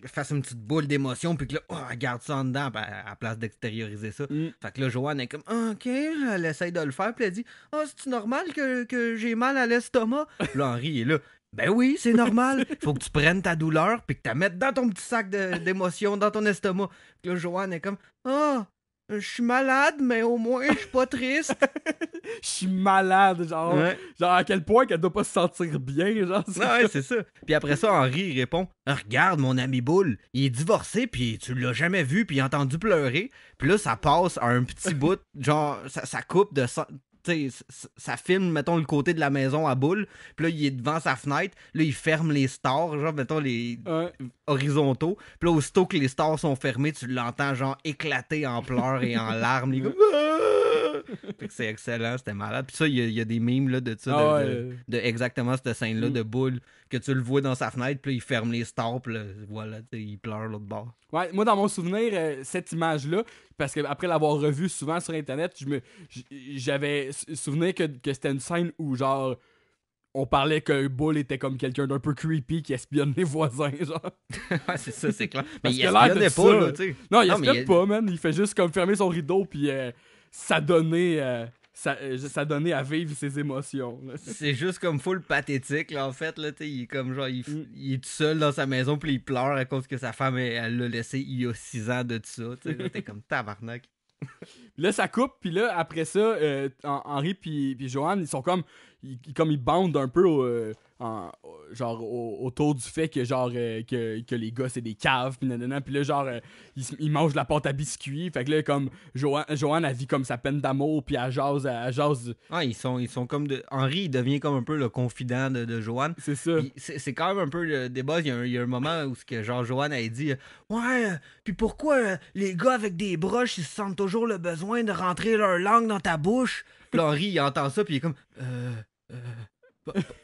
fasse une petite boule d'émotion, puis que là, elle garde ça en dedans, à place d'extérioriser ça. Fait que là, Joanne est comme, OK, elle essaye de le faire, puis elle dit, c'est-tu normal que j'ai mal à l'estomac? Puis là, Henry est là. Ben oui, c'est normal. Faut que tu prennes ta douleur, puis que tu la mettes dans ton petit sac d'émotions, dans ton estomac. Puis là, Joanne est comme, je suis malade, mais au moins, je suis pas triste. Je suis malade, genre. Ouais. Genre, à quel point qu'elle doit pas se sentir bien, genre. Ouais, c'est ça. Puis après ça, Henry, il répond, regarde, mon ami Boule, il est divorcé, puis tu l'as jamais vu, puis entendu pleurer. Puis là, ça passe à un petit bout, genre, ça coupe de... ça filme, mettons, le côté de la maison à Boule. Puis là, il est devant sa fenêtre. Là, il ferme les stores, genre, mettons, les horizontaux. Puis là, aussitôt que les stores sont fermés, tu l'entends, genre, éclater en pleurs et en larmes. Il est comme... Fait que c'est excellent, c'était malade. Puis ça, il y a des memes là, de ça, de exactement cette scène-là de Bull, que tu le vois dans sa fenêtre, puis il ferme les stores, puis là, voilà, il pleure l'autre bord. Ouais, moi, dans mon souvenir, cette image-là, parce qu'après l'avoir revue souvent sur Internet, j'avais souvenir que c'était une scène où, genre, on parlait que Bull était comme quelqu'un d'un peu creepy qui espionne les voisins, genre. Ouais, c'est ça, c'est clair. Mais Parce il que l'air espionnait de pas, ça. là, tu sais. Non, il espionne pas, man. Il fait juste comme fermer son rideau, puis ça donnait à vivre ses émotions. Là. C'est juste comme full pathétique, là, en fait, là, tu sais. Il est comme, genre, il est tout seul dans sa maison, puis il pleure à cause que sa femme, elle l'a laissé il y a 6 ans de ça, tu sais. Là, t'es comme tabarnak. Là, ça coupe, puis là, après ça, Henry puis Joanne, ils sont comme... Ils bandent un peu genre autour du fait que genre que les gars c'est des caves pis nanana, pis là genre ils mangent de la pâte à biscuits, fait que là comme Joanne elle vit comme sa peine d'amour puis elle jase. Ah, ils sont comme Henry il devient comme un peu le confident de Joanne. C'est ça. C'est quand même un peu le débat, il y a un moment où que genre Joanne a dit ouais, puis pourquoi les gars avec des broches ils se sentent toujours le besoin de rentrer leur langue dans ta bouche? Puis là, Henry il entend ça puis il est comme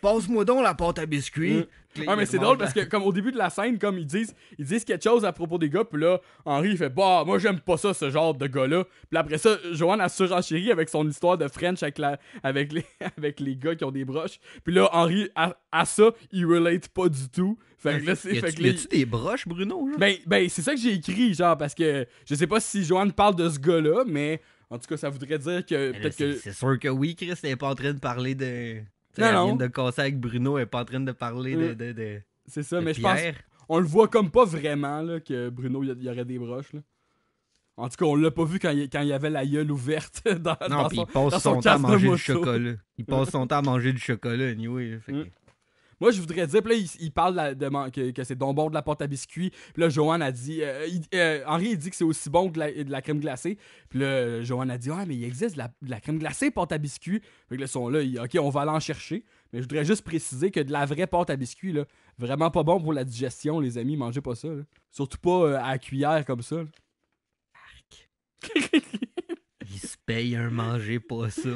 passe-moi donc la pâte à biscuits. Ouais, mais c'est drôle parce que comme au début de la scène, comme ils disent quelque chose à propos des gars, puis là, Henry il fait bah moi j'aime pas ça, ce genre de gars-là. Puis après ça, Joanne a surenchéri avec son histoire de French avec les gars qui ont des broches. Puis là, Henry à ça, il relate pas du tout. Fait que là, y a-tu des broches, Bruno? Genre? Ben c'est ça que j'ai écrit, genre, parce que je sais pas si Joanne parle de ce gars-là, mais en tout cas, ça voudrait dire que peut-être que. C'est sûr que oui, Chris n'est pas en train de parler de. Non, elle vient de casser avec Bruno, elle est pas en train de parler de c'est ça, de mais Pierre. je pense. On le voit comme pas vraiment, là, que Bruno, il y aurait des broches, là. En tout cas, on l'a pas vu quand il y avait la gueule ouverte dans puis son, il passe dans son temps à casque de manger moto. du chocolat. Il passe son temps à manger du chocolat, anyway. Fait que... Moi, je voudrais dire, puis là, il parle que c'est donc bon de la pâte à biscuits. Puis là, Joanne a dit... Henry, il dit que c'est aussi bon que de la crème glacée. Puis là, Joanne a dit, ouais, mais il existe de la crème glacée pâte à biscuits. Fait que là, ils sont là, OK, on va aller en chercher. Mais je voudrais juste préciser que de la vraie pâte à biscuits, là, vraiment pas bon pour la digestion, les amis. Mangez pas ça, là. Surtout pas à la cuillère comme ça. Il se paye un manger pas ça.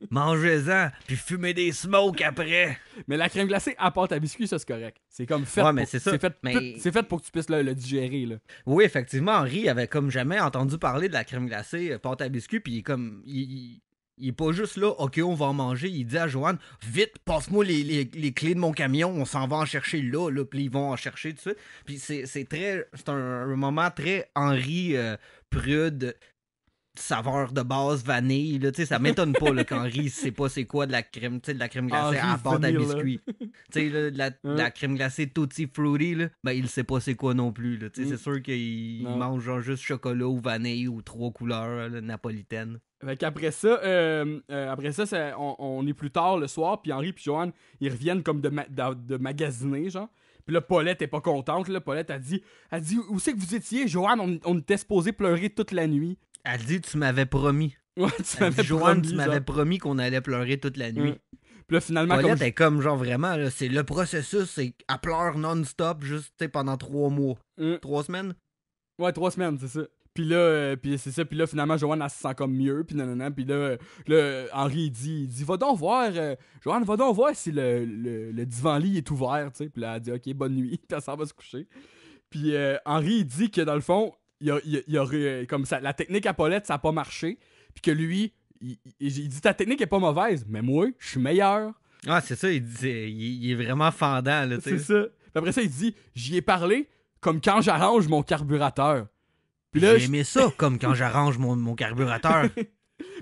Mangez-en, puis fumez des smokes après. Mais la crème glacée à pâte à biscuits, ça c'est correct. C'est comme fait. Ouais, mais c'est ça. C'est fait pour que tu puisses le digérer, là. Oui, effectivement, Henry avait comme jamais entendu parler de la crème glacée pâte à biscuits, puis il est pas juste là, OK, on va en manger. Il dit à Joanne, vite, passe-moi les clés de mon camion, on s'en va en chercher là, puis ils vont en chercher, tout ça. Puis c'est un moment très Henry prude, saveur de base vanille, là, ça m'étonne pas là, qu'Henry sait pas c'est quoi de la crème glacée à pâte à biscuits. De la crème glacée Tutti Frutti, là, ben il sait pas c'est quoi non plus. Là, c'est sûr qu'il mange genre juste chocolat ou vanille ou 3 couleurs là, napolitaines. Fait qu'après ça, on est plus tard le soir, puis Henry puis Joanne, ils reviennent comme de magasiner, genre. Puis là, Paulette est pas contente, là. Paulette a dit où c'est que vous étiez, Joanne? On était supposé pleurer toute la nuit. Elle dit, tu m'avais promis. Ouais, Joanne, tu m'avais promis qu'on allait pleurer toute la nuit. Puis là, finalement, Paulette est comme genre vraiment, là, c'est le processus, c'est elle pleure non-stop juste pendant 3 mois. 3 semaines? Ouais, 3 semaines, c'est ça. Puis là, c'est ça. Puis là, finalement, Joanne, elle se sent comme mieux. Puis nanana. Puis là, Henry, il dit, va donc voir, Joanne, va donc voir si le divan-lit est ouvert, tu sais. Puis là, elle dit, OK, bonne nuit. Puis elle s'en va se coucher. Puis Henry, il dit que dans le fond, il y a comme ça, la technique à Paulette, ça a pas marché. Puis que lui, il dit, ta technique est pas mauvaise, mais moi, je suis meilleur. Ah, c'est ça, il est vraiment fendant, là, tu sais. C'est ça. Puis après ça, il dit, j'y ai parlé comme quand j'arrange mon carburateur. Puis là, j'ai aimé ça, comme quand j'arrange mon carburateur. Puis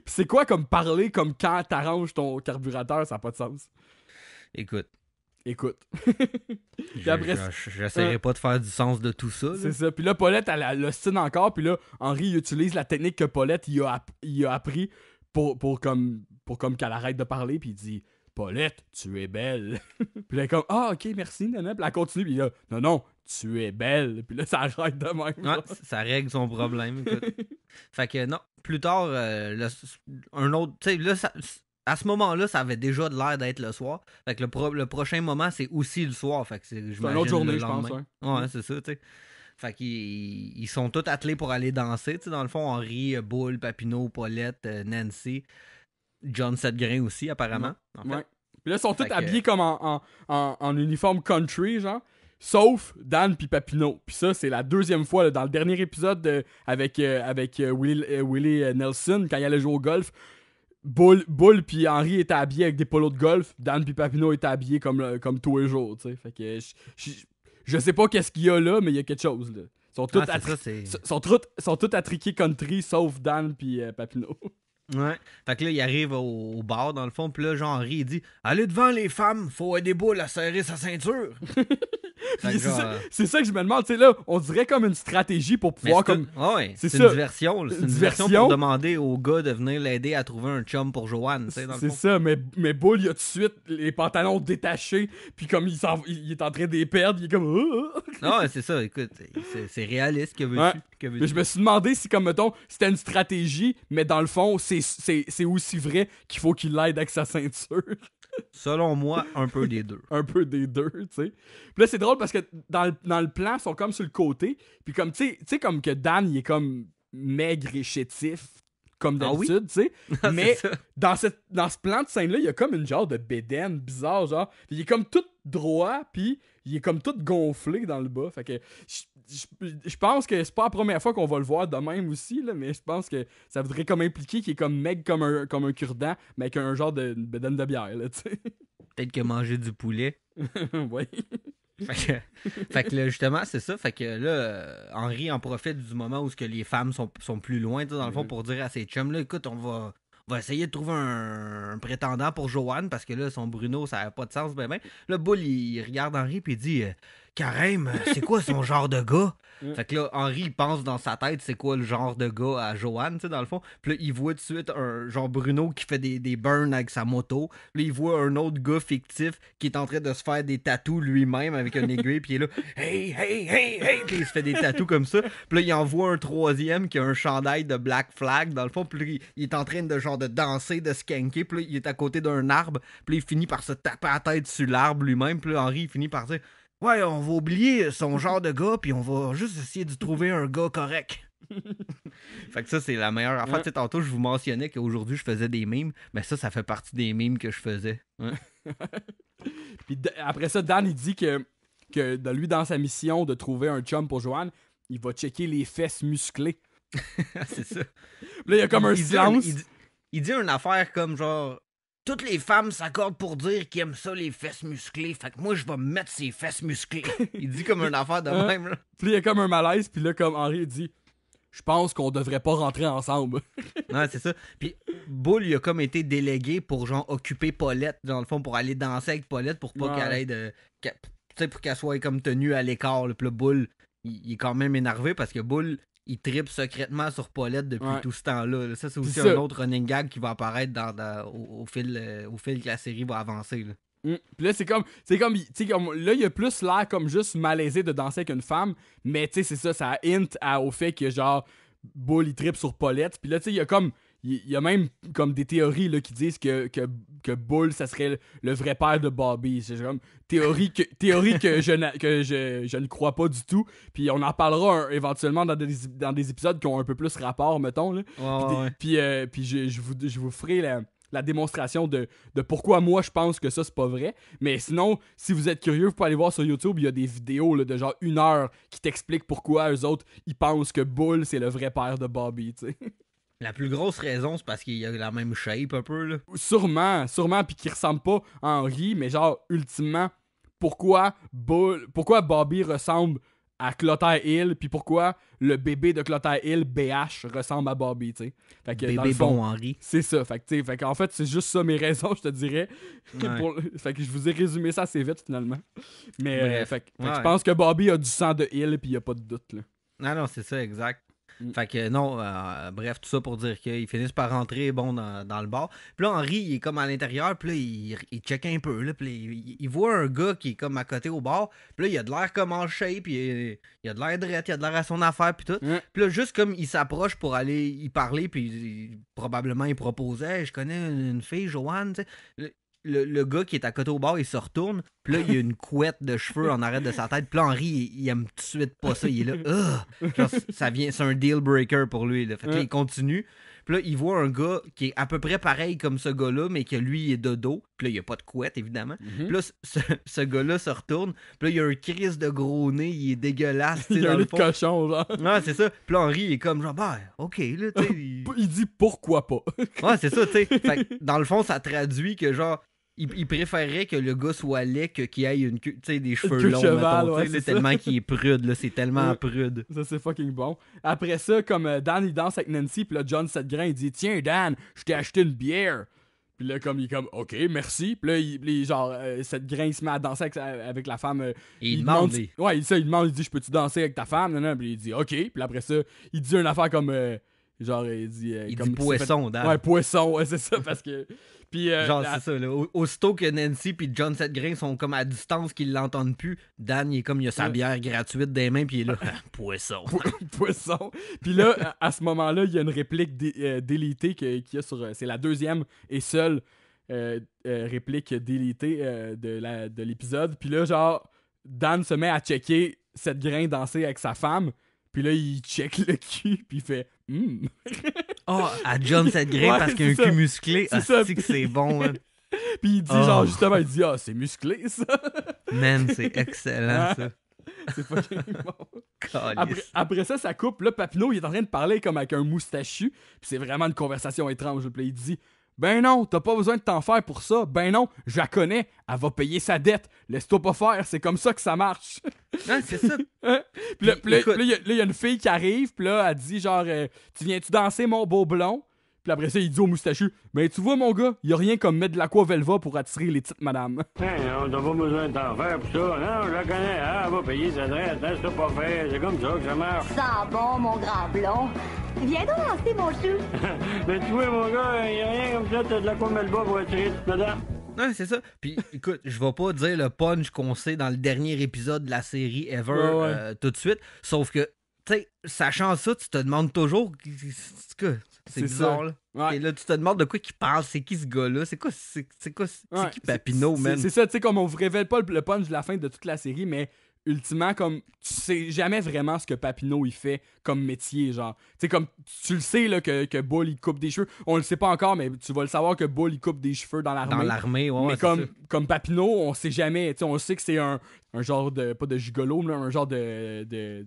c'est quoi comme parler comme quand t'arranges ton carburateur? Ça n'a pas de sens. Écoute. J'essaierai pas de faire du sens de tout ça. Là. C'est ça. Puis là, Paulette, elle l'ostine encore. Puis là, Henry il utilise la technique que Paulette il a appris pour comme qu'elle arrête de parler. Puis il dit, Paulette, tu es belle. Puis là, elle est comme, ah, OK, merci, nana. Puis elle continue. Puis là, non, tu es belle. Puis là, ça arrête de même. Ouais, ça règle son problème. Écoute. Fait que non, plus tard, un autre. Tu sais, là, à ce moment-là, ça avait déjà l'air d'être le soir. Fait que le prochain moment, c'est aussi le soir. Fait que c'est une autre journée, je pense. Ouais, c'est ça, tu sais. Fait qu'ils sont tous attelés pour aller danser. Tu sais, dans le fond, Henri, Bull, Papineau, Paulette, Nancy, John Setgrain aussi, apparemment. En fait. Ouais. Puis là, ils sont tous habillés comme en uniforme country, genre. Sauf Dan puis Papineau. Puis ça, c'est la deuxième fois, là, dans le dernier épisode avec Willie Nelson, quand il allait jouer au golf. Bull puis Henry étaient habillés avec des polos de golf. Dan puis Papineau étaient habillés comme tous les jours, tu sais. Fait que je sais pas qu'est-ce qu'il y a là, mais il y a quelque chose, là. Ils sont tous attriqués country, sauf Dan puis Papineau. Ouais. Fait que là, il arrive au bar, dans le fond, puis là, Henri, il dit « Allez devant les femmes, faut aider Bull à serrer sa ceinture. » C'est ça que je me demande, tu sais, là, on dirait comme une stratégie pour pouvoir comme... Ouais, c'est une diversion. C'est une diversion pour demander au gars de venir l'aider à trouver un chum pour Joanne, tu sais, dans le fond. C'est ça, mais Bull, il a tout de suite les pantalons détachés, puis comme il est en train de les perdre, il est comme... Non, c'est ça, écoute, c'est réaliste, que veux-tu? Mais je me suis demandé si, comme, mettons, c'était une stratégie, mais dans le fond, c'est aussi vrai qu'il faut qu'il l'aide avec sa ceinture. Selon moi, un peu des deux. Un peu des deux, tu sais. Puis là, c'est drôle parce que dans le plan, ils sont comme sur le côté. Puis comme, tu sais, comme que Dan, il est comme maigre et chétif, comme d'habitude, tu sais. Mais dans ce plan de scène-là, il y a comme une genre de bédaine bizarre, genre. Il est comme tout droit, puis il est comme tout gonflé dans le bas. Fait que je pense que c'est pas la première fois qu'on va le voir de même aussi, là, mais je pense que ça voudrait comme impliquer qu'il est comme maigre comme un cure-dent, mais avec un genre de bédaine de bière, là, tu sais. Peut-être que manger du poulet. Oui. Fait que là, justement, c'est ça. Fait que là, Henri en profite du moment où les femmes sont plus loin, dans le fond, pour dire à ses chums, là, écoute, on va essayer de trouver un prétendant pour Joanne, parce que là, son Bruno, ça n'a pas de sens, ben. Là, Bull, il regarde Henri, puis il dit Carême, c'est quoi son genre de gars? Fait que là, Henri, il pense dans sa tête c'est quoi le genre de gars à Joanne, tu sais, dans le fond. Puis là, il voit tout de suite un genre Bruno qui fait des burns avec sa moto. Puis là, il voit un autre gars fictif qui est en train de se faire des tatous lui-même avec un aiguille. Puis il est là, hey, hey, hey, hey. Puis il se fait des tatous comme ça. Puis là, il en voit un troisième qui a un chandail de Black Flag, dans le fond. Puis là, il est en train de danser, de skanker. Puis là, il est à côté d'un arbre. Puis là, il finit par se taper la tête sur l'arbre lui-même. Puis là, Henri, il finit par dire ouais, on va oublier son genre de gars, puis on va juste essayer de trouver un gars correct. Fait que ça, c'est la meilleure affaire. Ouais. Tantôt, je vous mentionnais qu'aujourd'hui, je faisais des mimes, mais ça fait partie des mimes que je faisais. Ouais. Puis après ça, Dan, il dit que de lui, dans sa mission de trouver un chum pour Joanne, il va checker les fesses musclées. C'est ça. Là, il y a comme un silence. Il dit une affaire comme genre... Toutes les femmes s'accordent pour dire qu'ils aiment ça, les fesses musclées. Fait que moi, je vais me mettre ces fesses musclées. Il dit comme une affaire de même, là. Puis il y a comme un malaise, puis là, comme Henri dit je pense qu'on devrait pas rentrer ensemble. Ouais, c'est ça. Puis Bull, il a comme été délégué pour, genre, occuper Paulette, dans le fond, pour aller danser avec Paulette, pour pas qu'elle aille tu sais, pour qu'elle soit comme tenue à l'écart. Puis le Bull, il est quand même énervé parce que Bull... il trippe secrètement sur Paulette depuis tout ce temps-là. Ça, c'est aussi un autre running gag qui va apparaître au fil que la série va avancer. Là. Puis là, c'est comme là, il y a plus l'air comme juste malaisé de danser avec une femme, mais tu sais, c'est ça hint au fait que genre, Bull, il trippe sur Paulette. Puis là, tu sais, il y a même comme des théories là, qui disent que Bull, ça serait le vrai père de Bobby. C'est comme théorie que je ne crois pas du tout. Puis on en parlera éventuellement dans des épisodes qui ont un peu plus rapport, mettons. Là. Puis je vous ferai la démonstration de pourquoi moi je pense que ça c'est pas vrai. Mais sinon, si vous êtes curieux, vous pouvez aller voir sur YouTube, il y a des vidéos là, de genre 1 heure qui t'expliquent pourquoi eux autres ils pensent que Bull c'est le vrai père de Bobby, tu sais. La plus grosse raison, c'est parce qu'il a la même shape un peu, là. Sûrement, puis qu'il ressemble pas à Henri, mais genre, ultimement, pourquoi Bobby ressemble à Clotaire Hill, puis pourquoi le bébé de Clotaire Hill, BH, ressemble à Bobby, tu sais. Fait que, bébé dans le fond, bon Henri. C'est ça, fait qu'en fait, c'est juste ça mes raisons, je te dirais. Fait que je vous ai résumé ça assez vite, finalement. Mais, fait que je pense que Bobby a du sang de Hill, puis y a pas de doute, là. Non, c'est ça, exact. Fait que non, bref, tout ça pour dire qu'ils finissent par rentrer dans le bar. Puis là, Henri, il est comme à l'intérieur, puis là, il check un peu, là, puis il voit un gars qui est comme à côté au bar, puis là, il a de l'air comme en shape, il a de l'air drette, il a de l'air à son affaire, puis tout. Puis là, juste comme il s'approche pour aller y parler, puis probablement il proposait, je connais une fille, Joanne, tu sais. Le gars qui est à côté au bar, il se retourne, Puis là, il y a une couette de cheveux en arrière de sa tête. Puis là, Henry, il aime tout de suite pas ça. Il est là, genre, c'est un deal breaker pour lui. Là. Fait que là, il continue. Puis là, il voit un gars qui est à peu près pareil comme ce gars-là, mais que lui, il est de dos. Puis là, il n'y a pas de couette, évidemment. Puis là, ce gars-là se retourne. Puis là, il y a un crise de gros nez. Il est dégueulasse. Il y a un nez de cochon, genre. Ouais, c'est ça. Puis là, Henry, il est comme genre, bah, OK, là, tu sais. Il dit pourquoi pas. Ouais, c'est ça, tu sais. Fait que dans le fond, ça traduit que genre, il préférerait que le gars soit laid que qu'il ait une queue, des cheveux longs. Cheval, mettons, ouais, c'est tellement qu'il est prude, là. C'est tellement prude. Ça, c'est fucking bon. Après ça, comme Dan, il danse avec Nancy, puis là, John Setgrain, il dit « Tiens, Dan, je t'ai acheté une bière. » Puis là, comme il est comme « OK, merci. » Puis là, Setgrain, il se met à danser avec la femme. Il demande. Ouais, il dit « Je peux-tu danser avec ta femme? » Puis il dit « OK. » Puis après ça, il dit une affaire comme... il dit... il comme dit poisson, Dan. Ouais, poisson, ouais, c'est ça, parce que... Puis, genre, c'est ça, là. Aussitôt que Nancy puis John Setgrain sont comme à distance qu'ils l'entendent plus, Dan, il est comme, il a sa bière gratuite des mains, puis il est là, poisson. Poisson. Puis là, à ce moment-là, il y a une réplique délitée qu'il y a sur... c'est la deuxième et seule réplique délitée de l'épisode. Puis là, genre, Dan se met à checker Setgrain danser avec sa femme. Puis là, il check le cul, puis il fait À John Setgrain parce qu'il a un cul musclé. C'est que c'est bon, hein. Puis il dit, genre, justement, il dit, c'est musclé, ça. Man, c'est excellent, ça. C'est fucking bon. Après ça, ça coupe. Là, Papineau, il est en train de parler comme avec un moustachu. Puis c'est vraiment une conversation étrange. Puis il dit, ben non, t'as pas besoin de t'en faire pour ça. Ben non, je la connais. Elle va payer sa dette. Laisse-toi pas faire. C'est comme ça que ça marche. Ah, c'est ça. Puis là, il y a une fille qui arrive. Puis là, elle dit genre, tu viens-tu danser, mon beau blond? Puis après ça, il dit au moustachu, ben tu vois, mon gars, y a rien comme mettre de l'aquavelva pour attirer les petites madames. On n'a pas besoin de t'en faire pour ça. Non, je la connais. Elle va payer sa dette. Laisse-toi pas faire. C'est comme ça que ça marche. Ça bon, mon grand blond. Viens donc danser, mon chou. Mais tu vois, mon gars, y a rien comme ça. T'as de l'aquavelva pour attirer les petites madames. Ouais, c'est ça. Puis, écoute, je vais pas dire le punch qu'on sait dans le dernier épisode de la série Ever tout de suite. Sauf que, tu sais, sachant ça, tu te demandes toujours. C'est bizarre, là. Ouais. Et là, tu te demandes de quoi qu'il parle. C'est qui ce gars-là? C'est qui Papineau, man? C'est ça, tu sais, comme on vous révèle pas le punch de la fin de toute la série, mais ultimement, comme tu sais jamais vraiment ce que Papineau il fait comme métier, genre. Tu sais, comme tu le sais là, que Bull il coupe des cheveux. On le sait pas encore, mais tu vas le savoir que Bull il coupe des cheveux dans l'armée. Dans l'armée, ouais. Mais comme Papineau, on sait jamais. Tu sais, on sait que c'est un genre de. Pas de gigolo, mais un genre de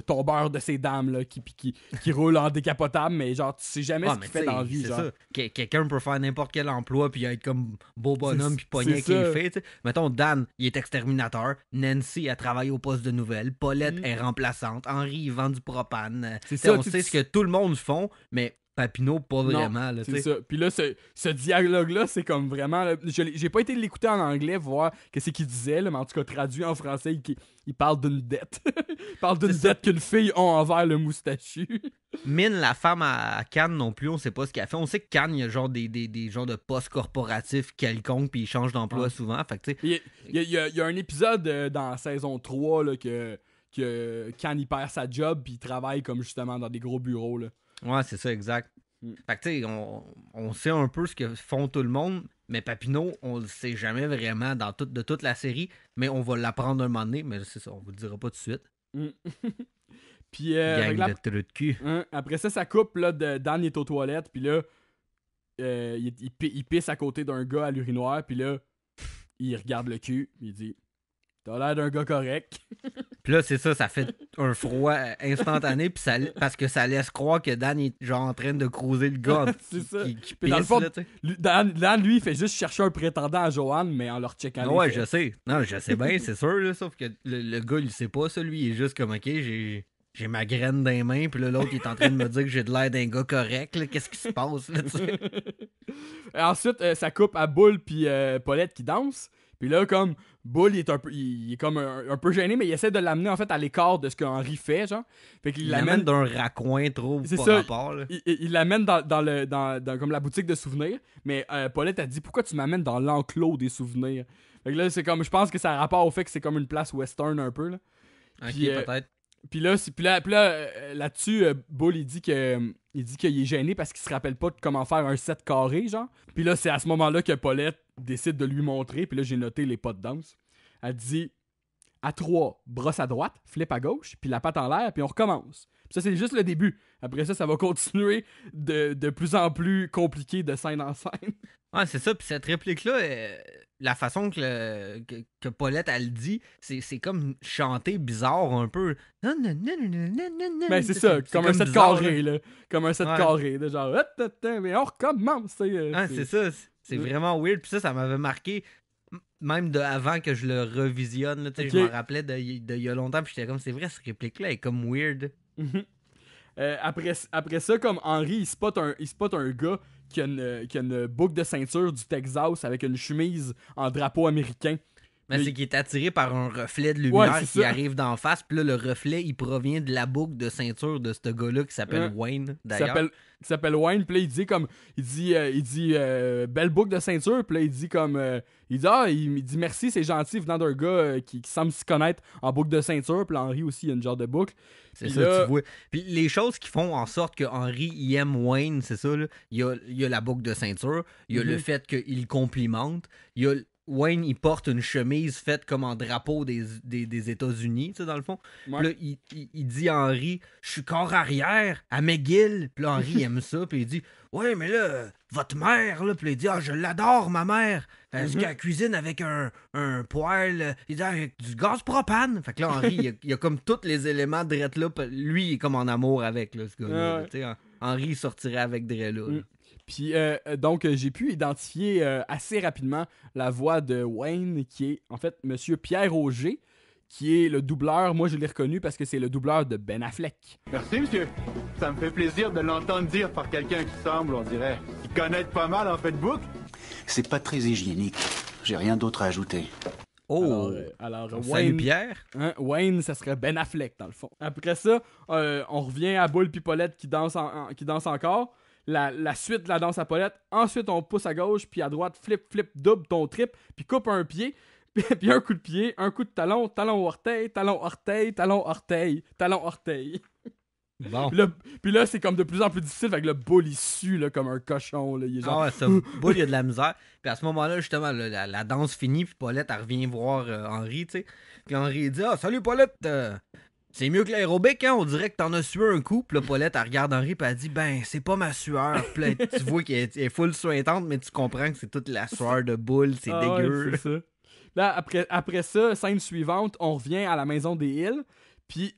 tombeur de ces dames là, qui roule en décapotable, mais genre tu sais jamais ce qu'il fait dans la vie. C'est genre. Ça. Quelqu'un peut faire n'importe quel emploi puis être comme beau bonhomme puis pogner qui le fait. T'sais. Mettons, Dan, il est exterminateur. Nancy, elle travaille au poste de nouvelles. Paulette est remplaçante. Henry, il vend du propane. On sait ce que tout le monde font, mais Papineau, pas vraiment. Là, c'est ça. Puis là, ce dialogue-là, c'est comme vraiment... Là, j'ai pas été l'écouter en anglais, voir qu'est-ce qu'il disait, là, mais en tout cas, traduit en français, il parle d'une dette. Il parle d'une dette qu'une fille a envers le moustachu. Mine, la femme à Cannes non plus, on sait pas ce qu'elle fait. On sait que Cannes, il y a genre des genres de postes corporatifs quelconques, puis il change d'emploi souvent. Fait que, il y a un épisode dans la saison 3 là, que Cannes, il perd sa job, puis il travaille comme justement dans des gros bureaux, là. Ouais, c'est ça, exact. Fait que, tu sais, on sait un peu ce que font tout le monde, mais Papineau, on le sait jamais vraiment de toute la série, mais on va l'apprendre un moment donné, mais c'est ça, on vous le dira pas tout de suite. Puis, gang de trou de cul. Après ça coupe, là, Dan est aux toilettes, puis là, il pisse à côté d'un gars à l'urinoir, puis là, il regarde le cul, il dit... T'as l'air d'un gars correct. Puis là, c'est ça fait un froid instantané, puis parce que ça laisse croire que Dan est genre en train de creuser le gars c'est ça. Qui pisse, dans le fond, là, Dan, lui, il fait juste chercher un prétendant à Joanne, mais en leur checkant. Ouais, je sais. Non, je sais bien, c'est sûr, là, sauf que le gars, il sait pas ça, lui, il est juste comme, OK, j'ai ma graine dans les mains, puis là, l'autre, il est en train de me dire que j'ai de l'air d'un gars correct, là. Qu'est-ce qui se passe, là, tu sais? Ensuite, ça coupe à Bull puis Paulette qui dansent. Puis là, comme, Bull, il est comme un peu gêné, mais il essaie de l'amener, en fait, à l'écart de ce qu'Henry fait, genre. Fait qu'il l'amène d'un raccoin trop c'est par ça, rapport, là. Il l'amène dans comme la boutique de souvenirs, mais Paulette a dit, pourquoi tu m'amènes dans l'enclos des souvenirs? Fait que là, c'est comme, je pense que ça a rapport au fait que c'est comme une place western un peu, là. Ok, puis, peut-être. Puis là-dessus, Bull, il dit qu'il est gêné parce qu'il se rappelle pas de comment faire un set carré, genre. Puis là, c'est à ce moment-là que Paulette décide de lui montrer. Puis là, j'ai noté les pas de danse. Elle dit à 3, brosse à droite, flip à gauche, puis la patte en l'air, puis on recommence. Puis ça, c'est juste le début. Après ça va continuer de plus en plus compliqué de scène en scène. Ouais, c'est ça. Puis cette réplique-là, la façon que Paulette, elle dit, c'est comme chanter bizarre un peu. Ben, c'est ça, comme un set carré, là. Comme un set carré, de genre, mais on recommence. C'est ça. C'est vraiment weird. Puis ça m'avait marqué. Même avant que je le revisionne, là, je me rappelais il y a longtemps, puis j'étais comme, c'est vrai, cette réplique-là est comme weird. Après ça, comme Henry, il spot un gars qui a une boucle de ceinture du Texas avec une chemise en drapeau américain. Mais c'est qu'il est attiré par un reflet de lumière qui arrive d'en face, puis là, le reflet, il provient de la boucle de ceinture de ce gars-là qui s'appelle Wayne, d'ailleurs. Qui s'appelle Wayne, puis là, il dit belle boucle de ceinture, puis là, il dit merci, c'est gentil, venant d'un gars qui semble s'y connaître en boucle de ceinture, puis là, Henry aussi, il y a une genre de boucle. C'est ça, là, tu vois. Puis les choses qui font en sorte que Henry il aime Wayne, c'est ça, là. Il y a la boucle de ceinture, il y a le fait qu'il complimente, il y a Wayne, il porte une chemise faite comme en drapeau des États-Unis, tu sais, dans le fond. Ouais. Puis là, il dit à Henry, je suis corps arrière à McGill. Puis là, Henry aime ça. Puis il dit, ouais, mais là, votre mère, là. Puis là, il dit, je l'adore, ma mère. Est-ce qu'elle cuisine avec un poêle? Il dit, avec du gaz propane. Fait que là, Henry, il a comme tous les éléments de Drette là. Lui, il est comme en amour avec, là, ce gars-là. Tu sais, Henry sortirait avec Drette là. Puis donc j'ai pu identifier assez rapidement la voix de Wayne, qui est en fait Monsieur Pierre Auger, qui est le doubleur. Moi je l'ai reconnu parce que c'est le doubleur de Ben Affleck. Merci monsieur, ça me fait plaisir de l'entendre dire par quelqu'un qui semble, on dirait, qui connaît pas mal en fait de boucle. C'est pas très hygiénique, j'ai rien d'autre à ajouter. Oh! Alors Wayne, salut Pierre. Wayne, ça serait Ben Affleck dans le fond. Après ça, on revient à Boule puis Paulette qui danse encore. La suite de la danse à Paulette. Ensuite, on pousse à gauche, puis à droite, flip, double ton trip, puis coupe un pied, puis un coup de pied, un coup de talon, talon orteil, talon orteil, talon orteil, talon orteil. Bon. Puis là, c'est comme de plus en plus difficile, fait que le boule, il sue là, comme un cochon. Là. Il est genre... Ah ouais, ça boule, il y a de la misère. Puis à ce moment-là, justement, la danse finit, puis Paulette, elle revient voir Henry, tu sais. Puis Henry dit, salut Paulette, c'est mieux que l'aérobic, hein? On dirait que t'en as sué un coup. Puis là, Paulette, elle regarde Henry, puis elle dit, ben, c'est pas ma sueur. Puis là, tu vois qu'elle est full suintante, mais tu comprends que c'est toute la sueur de boule, c'est dégueu. Ouais, c'est ça. Là, après ça, scène suivante, on revient à la maison des Hills. Puis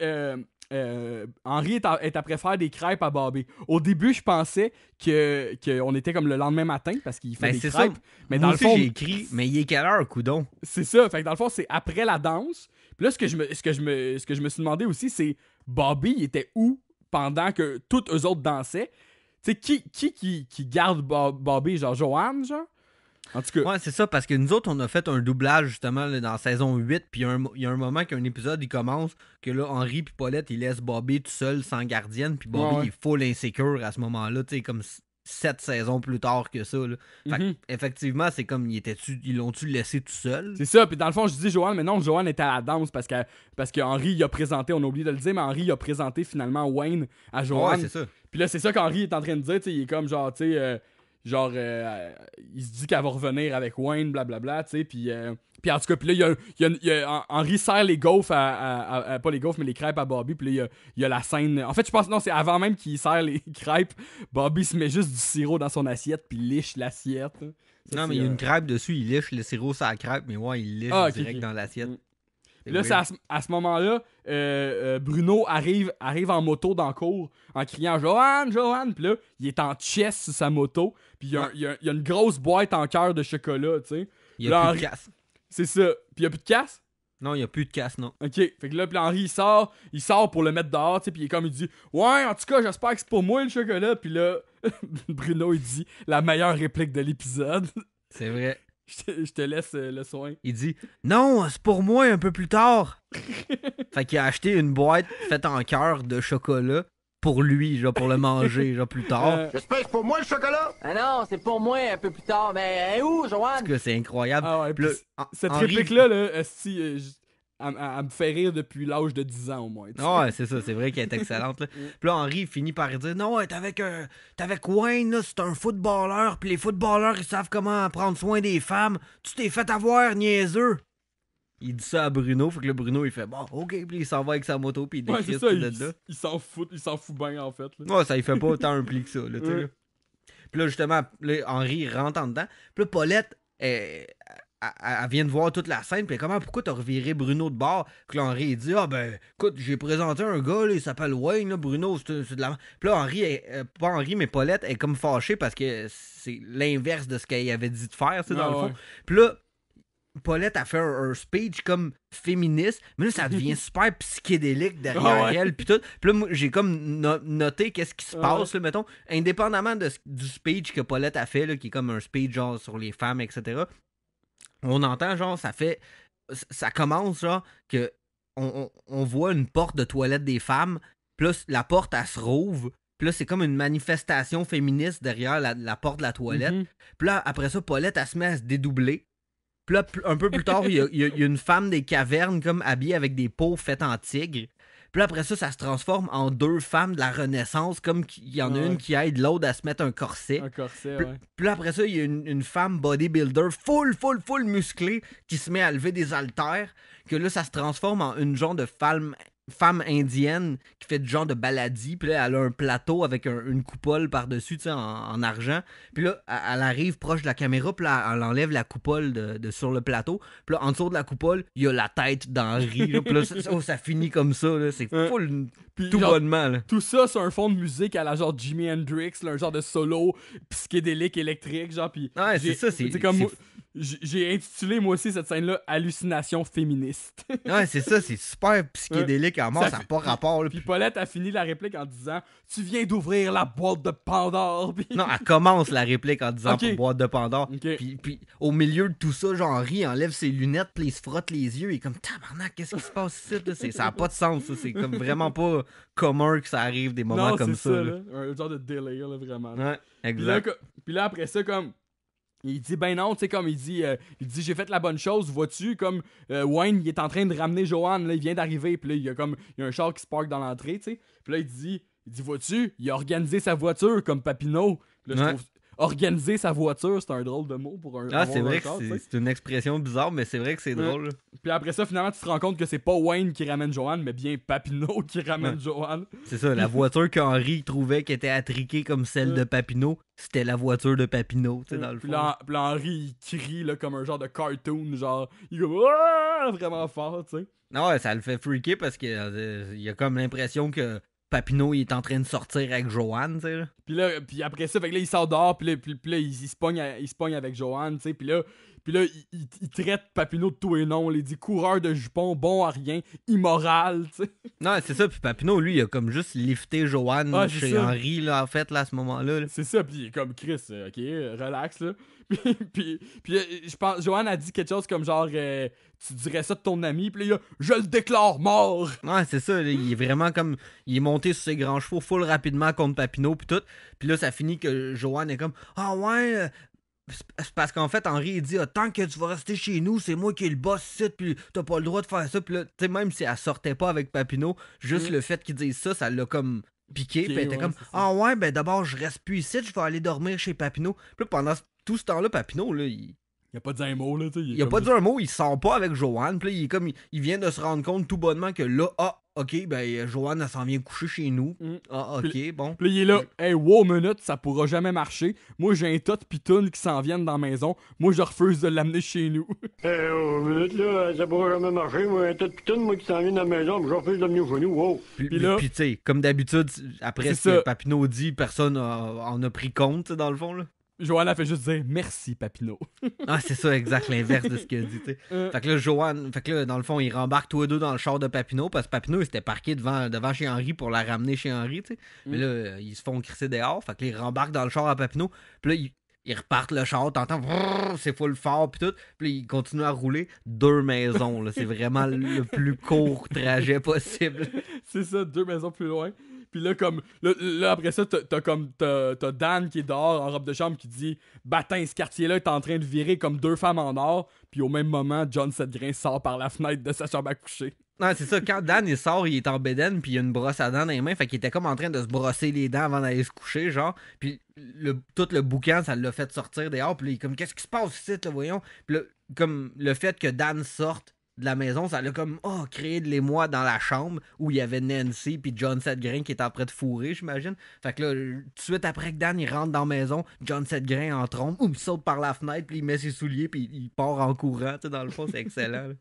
Henry est après faire des crêpes à Bobby. Au début, je pensais qu'on était comme le lendemain matin parce qu'il fait des crêpes. Ça. Mais dans le fond, j'ai écrit, mais il est quelle heure, coudon? C'est ça. Fait que dans le fond, c'est après la danse. Puis là, ce que je me suis demandé aussi, c'est Bobby, il était où pendant que tous eux autres dansaient? Tu sais, qui garde Bobby? Genre Joanne, genre? En tout cas. Ouais, c'est ça, parce que nous autres, on a fait un doublage, justement, là, dans saison 8, puis il y a un moment qu'un épisode, il commence, que là, Henry et Paulette, ils laissent Bobby tout seul, sans gardienne, puis Bobby, il est full insécure à ce moment-là, tu sais, comme 7 saisons plus tard que ça, là. Fait effectivement, c'est comme, ils l'ont-tu laissé tout seul? C'est ça, puis dans le fond, je dis Joanne, mais non, Joanne était à la danse, parce que Henry, il a présenté, on a oublié de le dire, mais Henry, il a présenté finalement Wayne à Joanne. Ouais, c'est ça. Puis là, c'est ça qu'Henry est en train de dire, tu sais, il est comme genre, tu sais... il se dit qu'elle va revenir avec Wayne, blablabla, tu sais, puis en tout cas, puis là, Henry sert les gaufres pas les gaufres, mais les crêpes à Bobby, puis là, il y a la scène... En fait, je pense, non, c'est avant même qu'il sert les crêpes, Bobby se met juste du sirop dans son assiette, puis liche l'assiette. Ça, non, mais il y a une crêpe dessus, il liche le sirop sur la crêpe, mais ouais, il liche direct dans l'assiette. Là, c'est à ce moment-là, Bruno arrive en moto dans le cour en criant « Joanne, Joanne! » Puis là, il est en chest sur sa moto. Puis il y a une grosse boîte en cœur de chocolat, tu sais. Il y a plus de casse. C'est ça. Puis il y a plus de casse? Non, il n'y a plus de casse, non. OK. Fait que là, puis Henry, il sort pour le mettre dehors, tu sais. Puis il dit « Ouais, en tout cas, j'espère que c'est pour moi, le chocolat. » Puis là, Bruno, il dit la meilleure réplique de l'épisode. C'est vrai. Je te laisse le soin. Il dit « Non, c'est pour moi un peu plus tard. » Fait qu'il a acheté une boîte faite en cœur de chocolat pour lui, genre pour le manger, genre plus tard. J'espère que c'est pour moi le chocolat? Ah non, c'est pour moi un peu plus tard. Mais où, Joanne? Parce que c'est incroyable. Ah ouais, cette réplique-là, elle me fait rire depuis l'âge de 10 ans au moins. Ouais, c'est ça, c'est vrai qu'elle est excellente. Là. Puis là, Henry finit par dire « Non, t'es avec Wayne, là, c'est un footballeur, puis les footballeurs, ils savent comment prendre soin des femmes. Tu t'es fait avoir, niaiseux. » il dit ça à Bruno, faut que le Bruno il fait bon, ok, puis il s'en va avec sa moto, puis il décrit c'est ça, là. Il s'en fout bien en fait. Là. Ouais, ça il fait pas autant un pli que ça, là, tu sais. Puis là, justement, là, Henri rentre en dedans. Puis là, Paulette, elle vient de voir toute la scène. Puis comment, pourquoi t'as reviré Bruno de bord? Puis là, Henri, il dit, écoute, j'ai présenté un gars, là, il s'appelle Wayne, là, Bruno, c'est de la... Puis là, pas Henri, mais Paulette est comme fâchée parce que c'est l'inverse de ce qu'elle avait dit de faire, tu sais, dans le fond. Puis là, Paulette a fait un speech comme féministe, mais là, ça devient super psychédélique derrière elle, puis tout. Puis là, moi, j'ai comme noté qu'est-ce qui se passe, là, mettons, indépendamment du speech que Paulette a fait, là, qui est comme un speech, genre, sur les femmes, etc. On entend, genre, ça commence, genre, que on voit une porte de toilette des femmes, puis là, la porte, elle se rouvre, puis là, c'est comme une manifestation féministe derrière la porte de la toilette. Puis là, après ça, Paulette, elle se met à se dédoubler. Puis là, un peu plus tard, il y a une femme des cavernes comme habillée avec des peaux faites en tigre. Puis là, après ça se transforme en deux femmes de la Renaissance, comme il y en a une qui aide l'autre à se mettre un corset. Puis là, après ça, il y a une femme bodybuilder full musclée qui se met à lever des haltères. Que là, ça se transforme en une genre de femme indienne qui fait du genre de baladie. Puis là, elle a un plateau avec une coupole par-dessus, tu sais, en argent. Puis là, elle arrive proche de la caméra, puis là, elle enlève la coupole de sur le plateau. Puis là, en dessous de la coupole, il y a la tête d'Henri. Puis là, ça finit comme ça. Là. C'est full tout bonnement. Là. Tout ça sur un fond de musique à la genre Jimi Hendrix, là, un genre de solo psychédélique électrique. Genre, puis ouais, c'est ça. C'est comme... J'ai intitulé moi aussi cette scène-là Hallucination féministe. Ouais, c'est ça, c'est super psychédélique à mort, ça n'a pas rapport. Puis Paulette a fini la réplique en disant tu viens d'ouvrir la boîte de Pandore. Pis... Non, elle commence la réplique en disant boîte de Pandore. Puis au milieu de tout ça, genre Henri enlève ses lunettes, puis il se frotte les yeux, il est comme tabarnak, qu'est-ce qui se passe ici? Ça n'a pas de sens, ça. C'est comme vraiment pas commun que ça arrive des moments comme ça. Là. Un genre de délire, là, vraiment. Ouais, exact. Puis là, après ça, comme. Il dit ben non, tu sais, comme il dit j'ai fait la bonne chose, vois-tu, comme Wayne il est en train de ramener Joanne, là, il vient d'arriver, puis là il y a un char qui se parque dans l'entrée, tu sais, puis là il dit vois-tu, il a organisé sa voiture comme Papineau. Là, je trouve organiser sa voiture, c'est un drôle de mot pour un c'est vrai que c'est une expression bizarre, mais c'est vrai que c'est drôle. Puis après ça, finalement, tu te rends compte que c'est pas Wayne qui ramène Joanne, mais bien Papineau qui ramène Joanne. C'est ça, la voiture qu'Henri trouvait qui était attriquée comme celle de Papineau, c'était la voiture de Papineau, tu sais, dans le fond. Puis là, Henri, il crie là, comme un genre de cartoon, genre, il est comme vraiment fort, tu sais. Non, ça le fait freaker parce qu'il y a comme l'impression que Papineau, il est en train de sortir avec Joanne, tu sais. Puis après ça, fait que là, il sort dehors, puis là, il se pogne avec Joanne, tu sais. Puis là, il traite Papineau de tout et non. Il dit coureur de jupons, bon à rien, immoral, tu sais. Non, c'est ça. Puis Papineau, lui, il a comme juste lifté Joanne chez Henri, là, en fait, là, à ce moment-là. Là. C'est ça. Puis il est comme Chris, ok, relax, là. puis je pense, Joanne a dit quelque chose comme genre, tu dirais ça de ton ami, puis là, je le déclare mort. Ouais, c'est ça, là, il est vraiment comme, il est monté sur ses grands chevaux full rapidement contre Papineau, puis tout. Puis là, ça finit que Joanne est comme, c'est parce qu'en fait, Henri, il dit, tant que tu vas rester chez nous, c'est moi qui est le boss ici, puis t'as pas le droit de faire ça. Puis là, tu sais, même si elle sortait pas avec Papineau, juste le fait qu'il dise ça l'a comme piqué, puis elle était comme, d'abord, je reste plus ici, je vais aller dormir chez Papineau. Puis là, pendant tout ce temps-là, Papineau, là, il a pas dit un mot, là, tu sais. Il a pas dit un mot, il sort pas avec Joanne. Puis là, il vient de se rendre compte tout bonnement que là, ok, Joanne, elle s'en vient coucher chez nous. Ok, bon. Puis là, il est là, hey, wow, minute, ça pourra jamais marcher. Moi, j'ai un tas de pitounes qui s'en viennent dans la maison. Moi, je refuse de l'amener chez nous. Minute, là, ça pourra jamais marcher. Moi, un tas de pitounes, moi, qui s'en viennent dans la maison, je refuse de l'amener chez nous. Wow. Puis tu sais, comme d'habitude, après ce que Papineau dit, personne en a pris compte, dans le fond, là. Joanne a fait juste dire merci Papineau. C'est ça, exact, l'inverse de ce qu'il a dit, tu sais. Fait que là, dans le fond, ils rembarquent tous les deux dans le char de Papineau parce que Papineau, il s'était parqué devant chez Henri pour la ramener chez Henri, tu sais. Mais là, ils se font crisser dehors. Fait que là, ils rembarquent dans le char à Papineau. Puis là, ils repartent le char, t'entends, c'est full fort, puis tout. Puis là, ils continuent à rouler 2 maisons, là. C'est vraiment le plus court trajet possible. C'est ça, 2 maisons plus loin. Puis là, comme, là après ça, t'as Dan qui est dehors en robe de chambre qui dit Batin, ce quartier-là est en train de virer comme 2 femmes en or. Puis au même moment, John Sedgrain sort par la fenêtre de sa chambre à coucher. Non, c'est ça. Quand Dan il sort, il est en bédaine, puis il a une brosse à dents dans les mains. Fait qu'il était comme en train de se brosser les dents avant d'aller se coucher, genre. Puis tout le boucan, ça l'a fait sortir dehors. Puis là, il est comme, qu'est-ce qui se passe ici, là, voyons. Puis là, comme le fait que Dan sorte de la maison, ça l'a comme créé de l'émoi dans la chambre où il y avait Nancy puis John Setgrain qui était en train de fourrer, j'imagine. Fait que là, tout de suite après que Dan il rentre dans la maison, John Setgrain en trompe, il saute par la fenêtre puis il met ses souliers puis il part en courant. Tu sais, dans le fond, c'est excellent.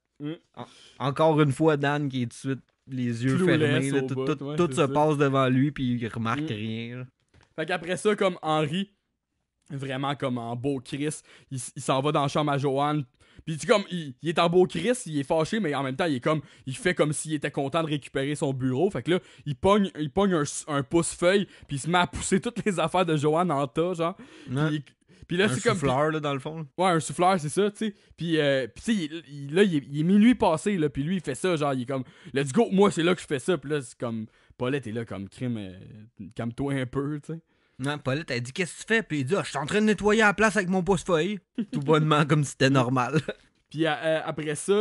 Encore une fois, Dan qui est tout de suite les yeux fermés. Là, tout se passe devant lui puis il remarque rien. Là. Fait qu'après ça, comme Henry, vraiment comme en beau Chris, il s'en va dans la chambre à Joanne. Puis comme il est en beau Chris, il est fâché, mais en même temps, il fait comme s'il était content de récupérer son bureau. Fait que là, il pogne un pouce-feuille, puis il se met à pousser toutes les affaires de Joanne en tas, genre. Puis là, c'est comme. Un souffleur, là, dans le fond. Ouais, un souffleur, c'est ça, tu sais. Puis tu sais, là, il est minuit passé, là. Puis lui, il fait ça, genre, il est comme, let's go, moi, c'est là que je fais ça. Puis là, c'est comme, Paulette est là, comme, crime, calme-toi un peu, tu sais. Non, Paulette, elle dit, qu'est-ce que tu fais? Puis il dit, je suis en train de nettoyer la place avec mon pouce-feuille. Tout bonnement, comme si c'était normal. Puis après ça,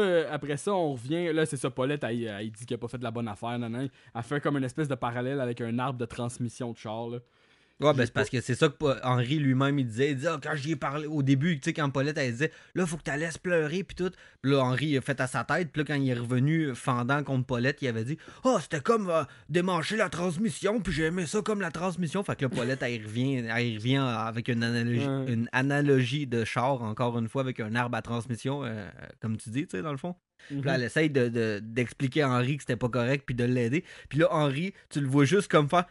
on revient. Là, c'est ça, Paulette, elle dit qu'elle a pas fait de la bonne affaire. Elle fait comme une espèce de parallèle avec un arbre de transmission de char, là. Ouais, ben c'est parce que c'est ça que Henry lui-même il disait. Il disait, quand j'y ai parlé au début, tu sais, quand Paulette elle disait, là, faut que tu la laisses pleurer, puis tout. Puis là, Henry il a fait à sa tête, puis là, quand il est revenu fendant contre Paulette, il avait dit, c'était comme démancher la transmission, puis j'ai aimé ça comme la transmission. Fait que là, Paulette, elle revient avec une analogie de char, encore une fois, avec un arbre à transmission, comme tu dis, tu sais, dans le fond. Puis là, elle essaye d'expliquer à Henry que c'était pas correct, puis de l'aider. Puis là, Henry, tu le vois juste comme faire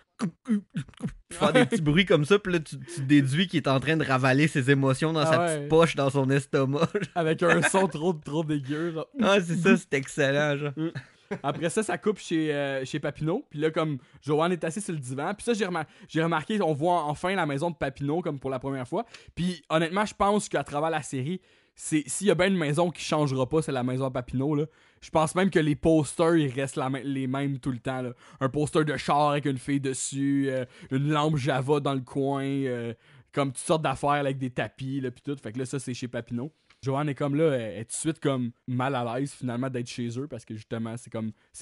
des petits bruits comme ça, puis là, tu déduis qu'il est en train de ravaler ses émotions dans sa petite poche, dans son estomac. Avec un son trop dégueu, genre. Ah, c'est ça, c'est excellent, genre. Après ça coupe chez Papineau. Puis là, comme Joanne est assise sur le divan. Puis ça, j'ai remarqué, on voit enfin la maison de Papineau, comme pour la première fois. Puis honnêtement, je pense qu'à travers la série, s'il y a bien une maison qui changera pas, c'est la maison à Papineau, là. Je pense même que les posters, ils restent les mêmes tout le temps, là. Un poster de char avec une fille dessus, une lampe Java dans le coin, comme toutes sortes d'affaires avec des tapis, là, pis tout. Fait que là, ça, c'est chez Papineau. Joanne est comme là, elle est tout de suite comme mal à l'aise finalement d'être chez eux parce que justement c'est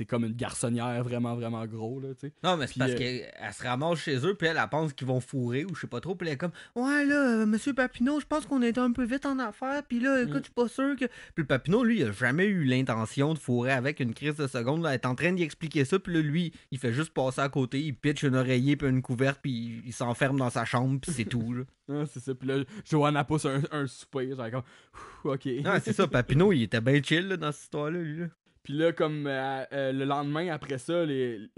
comme une garçonnière vraiment vraiment gros là, tu sais. Non mais c'est parce qu'elle se ramasse chez eux puis elle pense qu'ils vont fourrer ou je sais pas trop puis elle est comme ouais là monsieur Papineau je pense qu'on est un peu vite en affaires puis là écoute je suis pas sûr que puis le Papineau lui il a jamais eu l'intention de fourrer avec une crise de seconde là, elle est en train d'y expliquer ça puis là lui il fait juste passer à côté, il pitch une oreiller puis une couverte puis il s'enferme dans sa chambre puis c'est tout là. Ah, c'est ça. Puis là, Joanne pousse un soupir. Genre comme, ok. Ah, c'est ça. Papineau, il était bien chill là, dans cette histoire-là, lui. Là. Puis là, comme le lendemain, après ça, les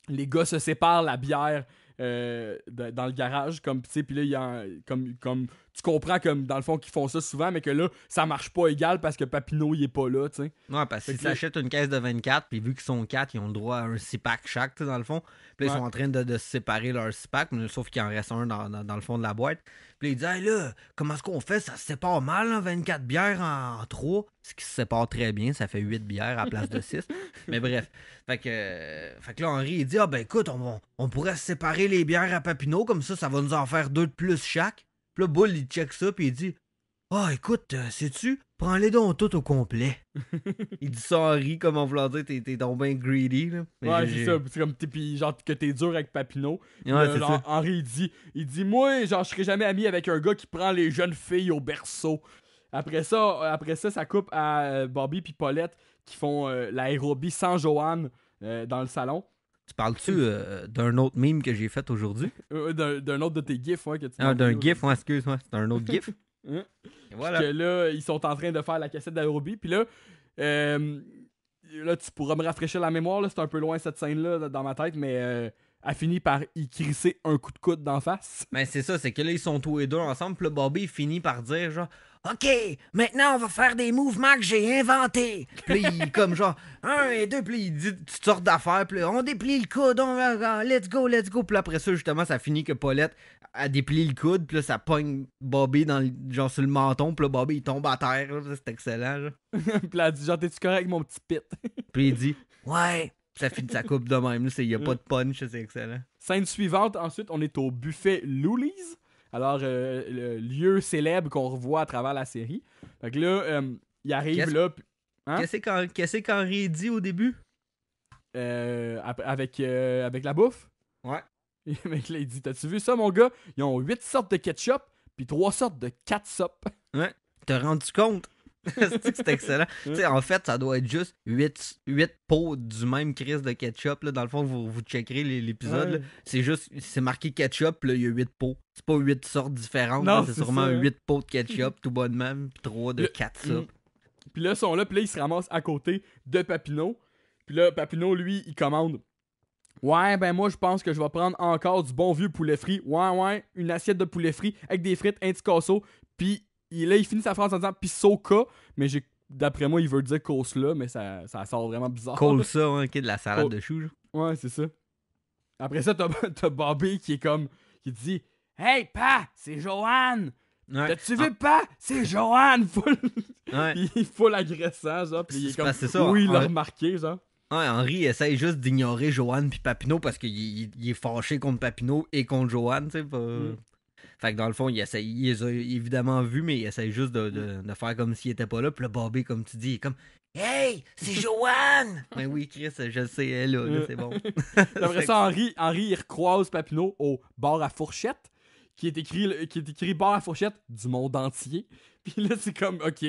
gars se séparent la bière dans le garage. Comme, tu sais, puis là, il y a comme tu comprends comme dans le fond qu'ils font ça souvent, mais que là, ça marche pas égal parce que Papineau, il est pas là, tu sais. Ouais, parce qu'ils s'achètent une caisse de 24, puis vu qu'ils sont 4, ils ont le droit à un 6-pack chaque, tu sais, dans le fond. Puis là, ils sont en train de se séparer leur 6-pack, mais sauf qu'il en reste un dans le fond de la boîte. Puis là, il dit, hey, là, comment est-ce qu'on fait? Ça se sépare mal, hein, 24 bières en 3. Ce qui se sépare très bien, ça fait 8 bières à la place de 6. Mais bref. Fait que là, Henry, il dit, ben écoute, on pourrait séparer les bières à Papineau, comme ça va nous en faire 2 de plus chaque. Puis là, Bull, il check ça, puis il dit, écoute, sais-tu, prends-les donc toutes au complet. Il dit ça à Henry, comme en voulant dire, t'es donc bien greedy, là. Mais ouais, c'est ça, c'est comme, pis genre, que t'es dur avec Papineau. Ouais, c'est ça. Henry, il dit, moi, genre, je serais jamais ami avec un gars qui prend les jeunes filles au berceau. Après ça coupe à Bobby puis Paulette qui font l'aérobie sans Joanne dans le salon. Tu parles-tu d'un autre meme que j'ai fait aujourd'hui? d'un autre de tes gifs, ouais, que tu Ah, d'un gif, ouais, excuse-moi, c'est un autre gif. Voilà. Que là, ils sont en train de faire la cassette d'aérobie, puis là, tu pourras me rafraîchir la mémoire, là, c'est un peu loin cette scène-là dans ma tête, mais elle finit par y crisser un coup de coude d'en face. Ben c'est ça, c'est que là, ils sont tous les deux ensemble, puis là, Bobby finit par dire genre, OK, maintenant on va faire des mouvements que j'ai inventés. Puis là, il comme genre 1 et 2, puis il dit toutes sortes d'affaires, puis là, on déplie le coude, let's go. Puis là, après ça, justement, ça finit que Paulette a déplié le coude, puis là, ça pogne Bobby genre sur le menton, puis là, Bobby il tombe à terre, là, c'est excellent. Là. Puis là, elle dit genre, t'es-tu correct, mon petit pit? Puis il dit, ouais. Ça finit sa coupe de même, il n'y a pas de punch, c'est excellent. Scène suivante, ensuite, on est au buffet Luli's. Alors, le lieu célèbre qu'on revoit à travers la série. Fait que là, il arrive là... Hein? Qu'est-ce qu'Henry dit au début? Avec la bouffe? Ouais. Et le mec, là, il dit, t'as-tu vu ça, mon gars? Ils ont 8 sortes de ketchup, puis 3 sortes de catsup. Ouais. T'as rendu compte? C'est excellent. En fait, ça doit être juste 8 pots du même crise de ketchup. Là. Dans le fond, vous checkerez l'épisode. Ouais. C'est marqué ketchup, puis là, il y a 8 pots. C'est pas 8 sortes différentes. Non, là, c'est sûrement ça. 8 pots de ketchup, tout bonnement, puis 3 de catsup. Puis là, ils sont là, puis là, ils se ramassent à côté de Papineau. Puis là, Papineau, lui, il commande. Ouais, ben moi, je pense que je vais prendre encore du bon vieux poulet frit. Ouais, une assiette de poulet frit avec des frites, un petit casseau. Puis là, il finit sa phrase en disant pis soca. Mais d'après moi, il veut dire cause-là, mais ça sort vraiment bizarre. Cause ça, hein, de la salade de choux. Ouais, c'est ça. Après ça, t'as Bobby qui est comme. Qui dit Hey, pa, c'est Joanne! Ouais. T'as-tu vu, pa? C'est Joanne! Ouais. Il faut l'agressant, genre. Puis il est comme. ça, oui, il l'a remarqué, genre. Ouais, Henry essaye juste d'ignorer Joanne puis Papineau parce qu'il est fâché contre Papineau et contre Joanne, tu sais. Fait que dans le fond, il les a évidemment vus, mais il essaye juste de faire comme s'il était pas là. Puis le Bobby, comme tu dis, il est comme Hey, c'est Joanne! Ben oui, Chris, je le sais, elle là, c'est bon. Après ça, Henry, il recroise Papineau au bar à fourchette, qui est écrit bar à fourchette du monde entier. Puis là, c'est comme, OK,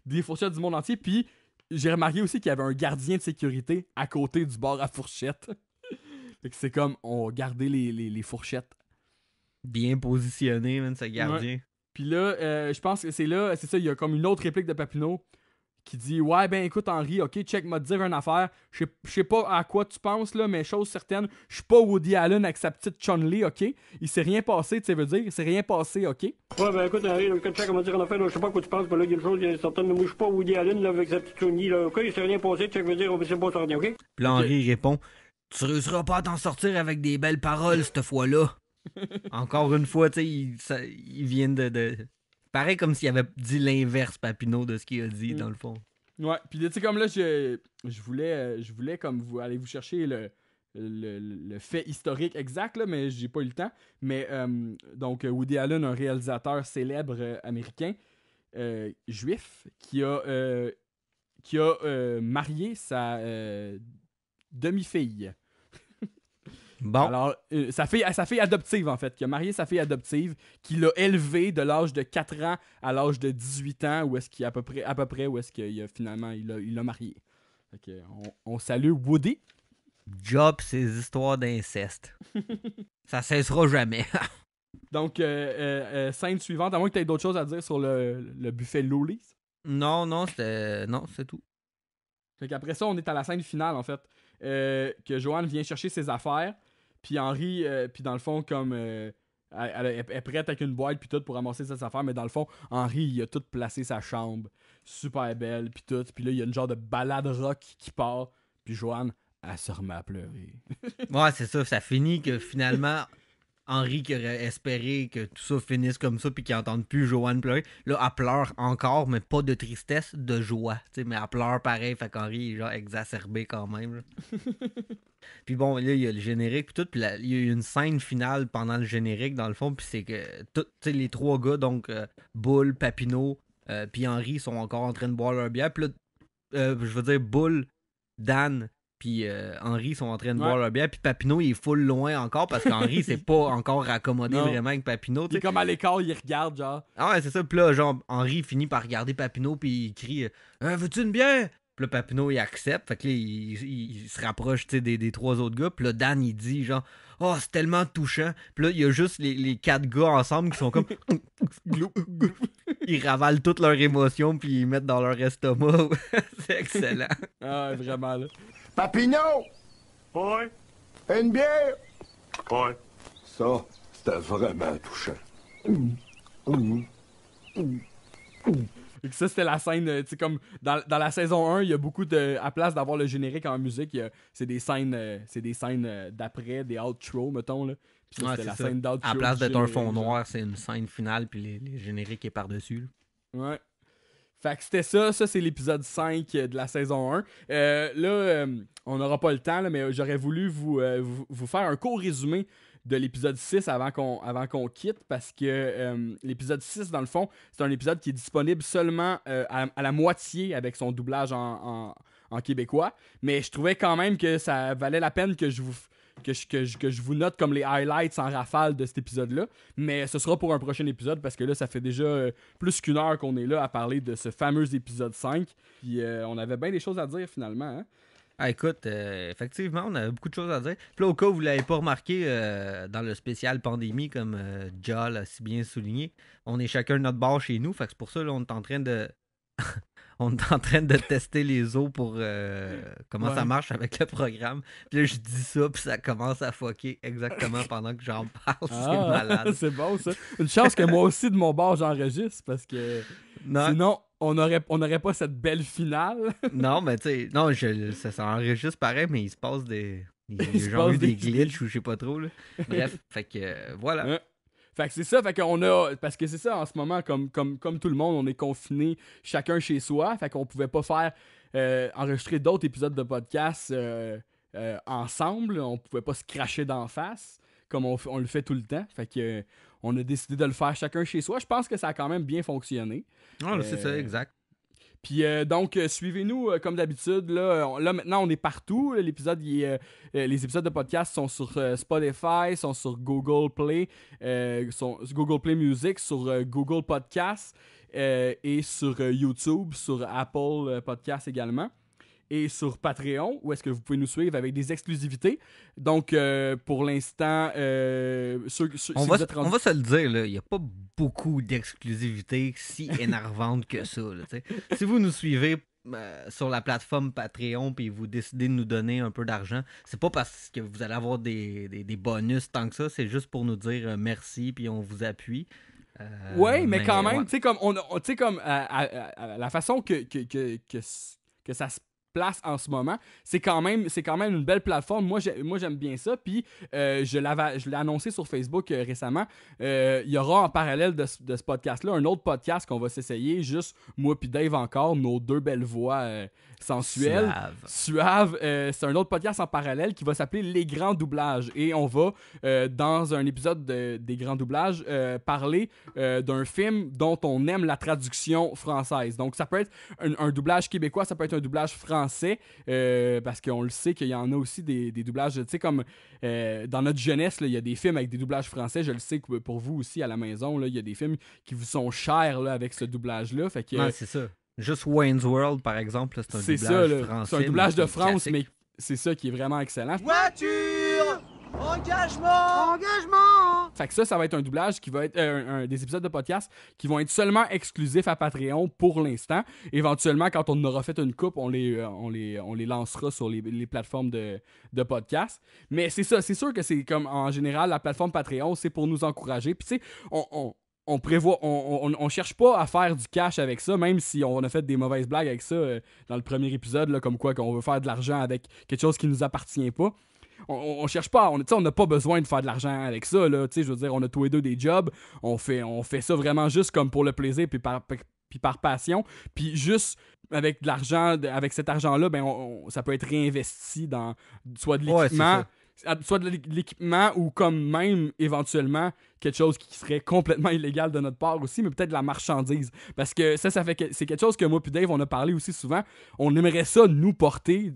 des fourchettes du monde entier. Puis j'ai remarqué aussi qu'il y avait un gardien de sécurité à côté du bar à fourchette. Fait que c'est comme, on gardait les fourchettes. Bien positionné, man, ce gardien. Ouais. Puis là, je pense que c'est ça, il y a comme une autre réplique de Papineau qui dit ouais, ben écoute, Henry, ok, check, m'a dire une affaire. Je sais pas à quoi tu penses, là, mais chose certaine, je suis pas Woody Allen avec sa petite Chun-Li, ok? Il s'est rien passé, tu sais, veut dire, il s'est rien passé, ok? Ouais, ben écoute, Henry, check, m'a dire une affaire, là, je sais pas à quoi tu penses, mais là, il y a une chose, il y a certaine, moi, je suis pas Woody Allen, là, avec sa petite Chun-Li, là, ok? Il s'est rien passé, check, veut dire, c'est pas ça, rien, ok? Puis là, Henry répond Tu réussiras pas à t'en sortir avec des belles paroles cette fois-là. Encore une fois, tu sais, il vient de. Pareil comme s'il avait dit l'inverse, Papineau, de ce qu'il a dit, dans le fond. Ouais, puis tu sais, comme là, je voulais comme vous aller vous chercher le fait historique exact, là, mais j'ai pas eu le temps. Mais donc, Woody Allen, un réalisateur célèbre américain, juif, qui a marié sa demi-fille. Bon. Alors, sa fille adoptive, en fait, qui a marié sa fille adoptive, qui l'a élevée de l'âge de 4 ans à l'âge de 18 ans, où est-ce qu'il à peu près où est-ce qu'il a finalement il l'a marié. Fait que, on salue Woody. Job, ces histoires d'inceste. Ça cessera jamais. Donc, scène suivante, à moins que tu aies d'autres choses à dire sur le buffet Lowley's. Non, c'est tout. Fait qu'après ça, on est à la scène finale, en fait, que Joanne vient chercher ses affaires, puis Henry, puis dans le fond, comme elle est prête avec une boîte puis tout pour ramasser ses affaires, mais dans le fond, Henry, il a tout placé sa chambre, super belle, puis tout, puis là, il y a une genre de balade rock qui part, puis Joanne, elle se remet à pleurer. Ouais, c'est ça, ça finit que finalement... Henry qui aurait espéré que tout ça finisse comme ça puis qu'il n'entende plus Joanne pleurer. Là, elle pleure encore, mais pas de tristesse, de joie. T'sais, mais elle pleure pareil, fait qu'Henry est genre exacerbé quand même. Puis bon, là, il y a le générique puis tout, puis il y a une scène finale pendant le générique dans le fond, puis c'est que les trois gars, donc Bull, Papineau, puis Henry sont encore en train de boire leur bière. Puis là, je veux dire, Bull, Dan... Puis Henry sont en train de boire leur bière. Puis Papineau, il est full loin encore parce qu'Henry s'est pas encore raccommodé vraiment avec Papineau. Il est comme à l'écart, il regarde, genre. Ah ouais, c'est ça. Puis là, genre, Henry finit par regarder Papineau. Puis il crie veux-tu une bière? Puis là, Papineau, il accepte. Fait que là, il se rapproche des trois autres gars. Puis là, Dan, il dit, genre, oh, c'est tellement touchant. Puis là, il y a juste les 4 gars ensemble qui sont comme. Ils ravalent toutes leurs émotions. Puis ils mettent dans leur estomac. C'est excellent. Ah, vraiment, là. Papineau! Ouais? Une bière? Ouais. Ça, c'était vraiment touchant. Et que ça, c'était la scène, tu sais, comme dans la saison 1, il y a beaucoup de. À place d'avoir le générique en musique, c'est des scènes d'après, des outros, mettons, là. Puis ça, c'était la scène d'outro. À place d'être un fond noir, c'est une scène finale, puis les génériques est par-dessus. Là. Ouais. Fait que c'était ça c'est l'épisode 5 de la saison 1. Là, on n'aura pas le temps, là, mais j'aurais voulu vous faire un court résumé de l'épisode 6 avant qu'on quitte, parce que l'épisode 6, dans le fond, c'est un épisode qui est disponible seulement à la moitié avec son doublage en québécois, mais je trouvais quand même que ça valait la peine que je que je vous note comme les highlights en rafale de cet épisode-là. Mais ce sera pour un prochain épisode parce que là, ça fait déjà plus qu'une heure qu'on est là à parler de ce fameux épisode 5. Puis on avait bien des choses à dire finalement. Hein? Ah, écoute, effectivement, on avait beaucoup de choses à dire. Puis là, au cas où vous ne l'avez pas remarqué, dans le spécial pandémie, comme Ja l'a si bien souligné, on est chacun de notre bord chez nous. Fait que c'est pour ça là, on est en train de on est en train de tester les os pour comment ça marche avec le programme. Puis là, je dis ça, puis ça commence à fucker exactement pendant que j'en parle. C'est malade. C'est bon, ça. Une chance que moi aussi, de mon bord, j'enregistre, parce que sinon, on n'aurait pas cette belle finale. Non, mais tu sais, ça enregistre pareil, mais il se passe des glitches ou je sais pas trop. Là. Bref, fait que voilà. Fait que c'est ça, fait qu'on a. Parce que c'est ça, en ce moment, comme tout le monde, on est confinés chacun chez soi. Fait qu'on pouvait pas faire enregistrer d'autres épisodes de podcast ensemble. On pouvait pas se cracher d'en face comme on le fait tout le temps. Fait que on a décidé de le faire chacun chez soi. Je pense que ça a quand même bien fonctionné. Ah, c'est ça, exact. Puis donc, suivez-nous comme d'habitude. Là, maintenant, on est partout. Les épisodes de podcast sont sur Spotify, sont sur Google Play, sont sur Google Play Music, sur Google Podcasts et sur YouTube, sur Apple Podcasts également. Et sur Patreon, où est-ce que vous pouvez nous suivre avec des exclusivités. Donc, pour l'instant, on va se le dire, il n'y a pas beaucoup d'exclusivités si énervantes que ça. Là, si vous nous suivez sur la plateforme Patreon et vous décidez de nous donner un peu d'argent, c'est pas parce que vous allez avoir des bonus tant que ça, c'est juste pour nous dire merci puis on vous appuie. Oui, mais quand même, tu sais, comme la façon que ça se place en ce moment, c'est quand même une belle plateforme. Moi j'aime bien ça. Puis je l'ai annoncé sur Facebook récemment. Il y aura en parallèle de ce podcast-là un autre podcast qu'on va s'essayer, juste moi puis Dave encore, nos deux belles voix sensuelles. Suave. C'est un autre podcast en parallèle qui va s'appeler Les Grands Doublages. Et on va, dans un épisode des Grands Doublages, parler d'un film dont on aime la traduction française. Donc ça peut être un doublage québécois, ça peut être un doublage français, parce qu'on le sait qu'il y en a aussi des doublages, tu sais, comme dans notre jeunesse, il y a des films avec des doublages français. Je le sais que pour vous aussi à la maison, il y a des films qui vous sont chers là, avec ce doublage-là. Fait que, non, c'est ça. Juste Wayne's World, par exemple, là, c'est un doublage français. C'est un doublage de France, mais c'est ça qui est vraiment excellent. Voiture! Engagement! Fait que ça va être un doublage qui va être des épisodes de podcast qui vont être seulement exclusifs à Patreon pour l'instant. Éventuellement, quand on aura fait une coupe, on les lancera sur les plateformes de podcast. Mais c'est ça, c'est sûr que c'est comme en général, la plateforme Patreon, c'est pour nous encourager. Puis tu sais, on prévoit, on cherche pas à faire du cash avec ça, même si on a fait des mauvaises blagues avec ça dans le premier épisode, là, comme quoi qu'on veut faire de l'argent avec quelque chose qui nous appartient pas. On cherche pas, on n'a pas besoin de faire de l'argent avec ça, là, je veux dire, on a tous les deux des jobs, on fait ça vraiment juste comme pour le plaisir puis par passion, puis juste avec de l'argent, avec cet argent-là, ben ça peut être réinvesti dans soit de l'équipement, soit de l'équipement ou comme même éventuellement quelque chose qui serait complètement illégal de notre part aussi, mais peut-être de la marchandise, parce que ça fait que c'est quelque chose que moi puis Dave on a parlé aussi souvent. On aimerait ça nous porter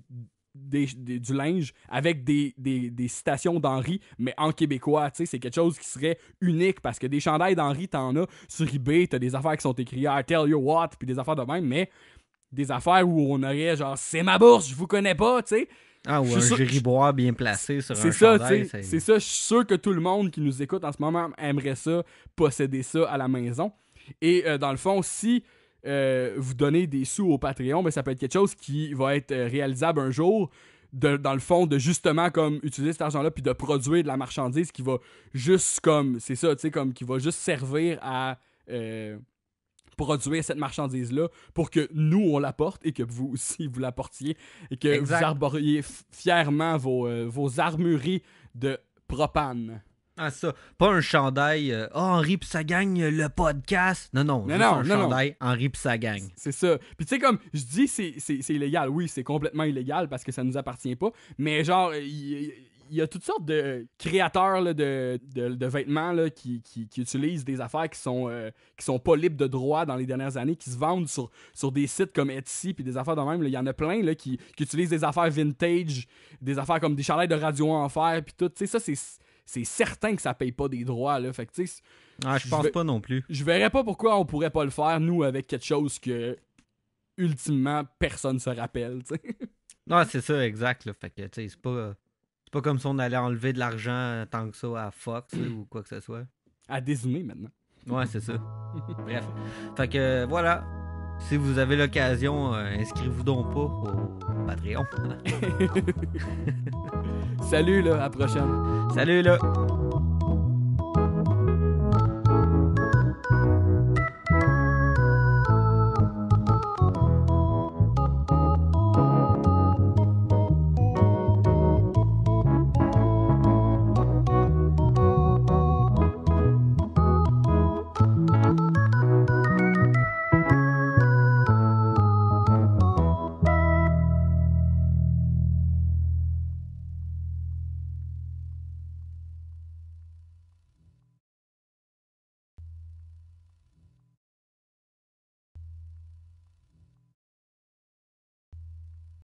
du linge avec des citations d'Henri, mais en québécois, tu sais, c'est quelque chose qui serait unique, parce que des chandails d'Henri, t'en as sur eBay, t'as des affaires qui sont écrites I tell you what, puis des affaires de même, mais des affaires où on aurait genre c'est ma bourse, je vous connais pas, tu sais. Ah, ou un gériboire bien placé sur un chandail. C'est ça, je suis sûr que tout le monde qui nous écoute en ce moment aimerait ça, posséder ça à la maison. Et dans le fond, si vous donnez des sous au Patreon, ben, ça peut être quelque chose qui va être réalisable un jour, dans le fond, de justement comme utiliser cet argent-là puis de produire de la marchandise qui va juste comme, c'est ça, tu sais, comme qui va juste servir à produire cette marchandise-là pour que nous, on l'apporte et que vous aussi, vous l'apportiez et que vous arboriez fièrement vos armureries de propane. Ah, ça. Pas un chandail Henri pis ça gagne le podcast. Non, un chandail Henri pis ça gagne. C'est ça. Puis tu sais, comme je dis, c'est illégal. Oui, c'est complètement illégal parce que ça nous appartient pas. Mais genre, il il y a toutes sortes de créateurs là, de vêtements là, qui utilisent des affaires qui sont pas libres de droit dans les dernières années, qui se vendent sur des sites comme Etsy puis des affaires de même. Il y en a plein là, qui utilisent des affaires vintage, des affaires comme des chandails de Radio Enfer puis tout. Tu sais, ça, c'est certain que ça paye pas des droits. Là. Fait que, tu sais, je pense pas non plus. Je verrais pas pourquoi on pourrait pas le faire, nous, avec quelque chose que, ultimement, personne se rappelle. T'sais. Non, c'est ça, exact. Là. Fait que, tu sais, c'est pas comme si on allait enlever de l'argent tant que ça à Fox là, ou quoi que ce soit. À Disney, maintenant. Ouais, c'est ça. Bref. Fait que, voilà. Si vous avez l'occasion, inscrivez-vous donc pas au Patreon. Salut, là. À la prochaine. Salut, là.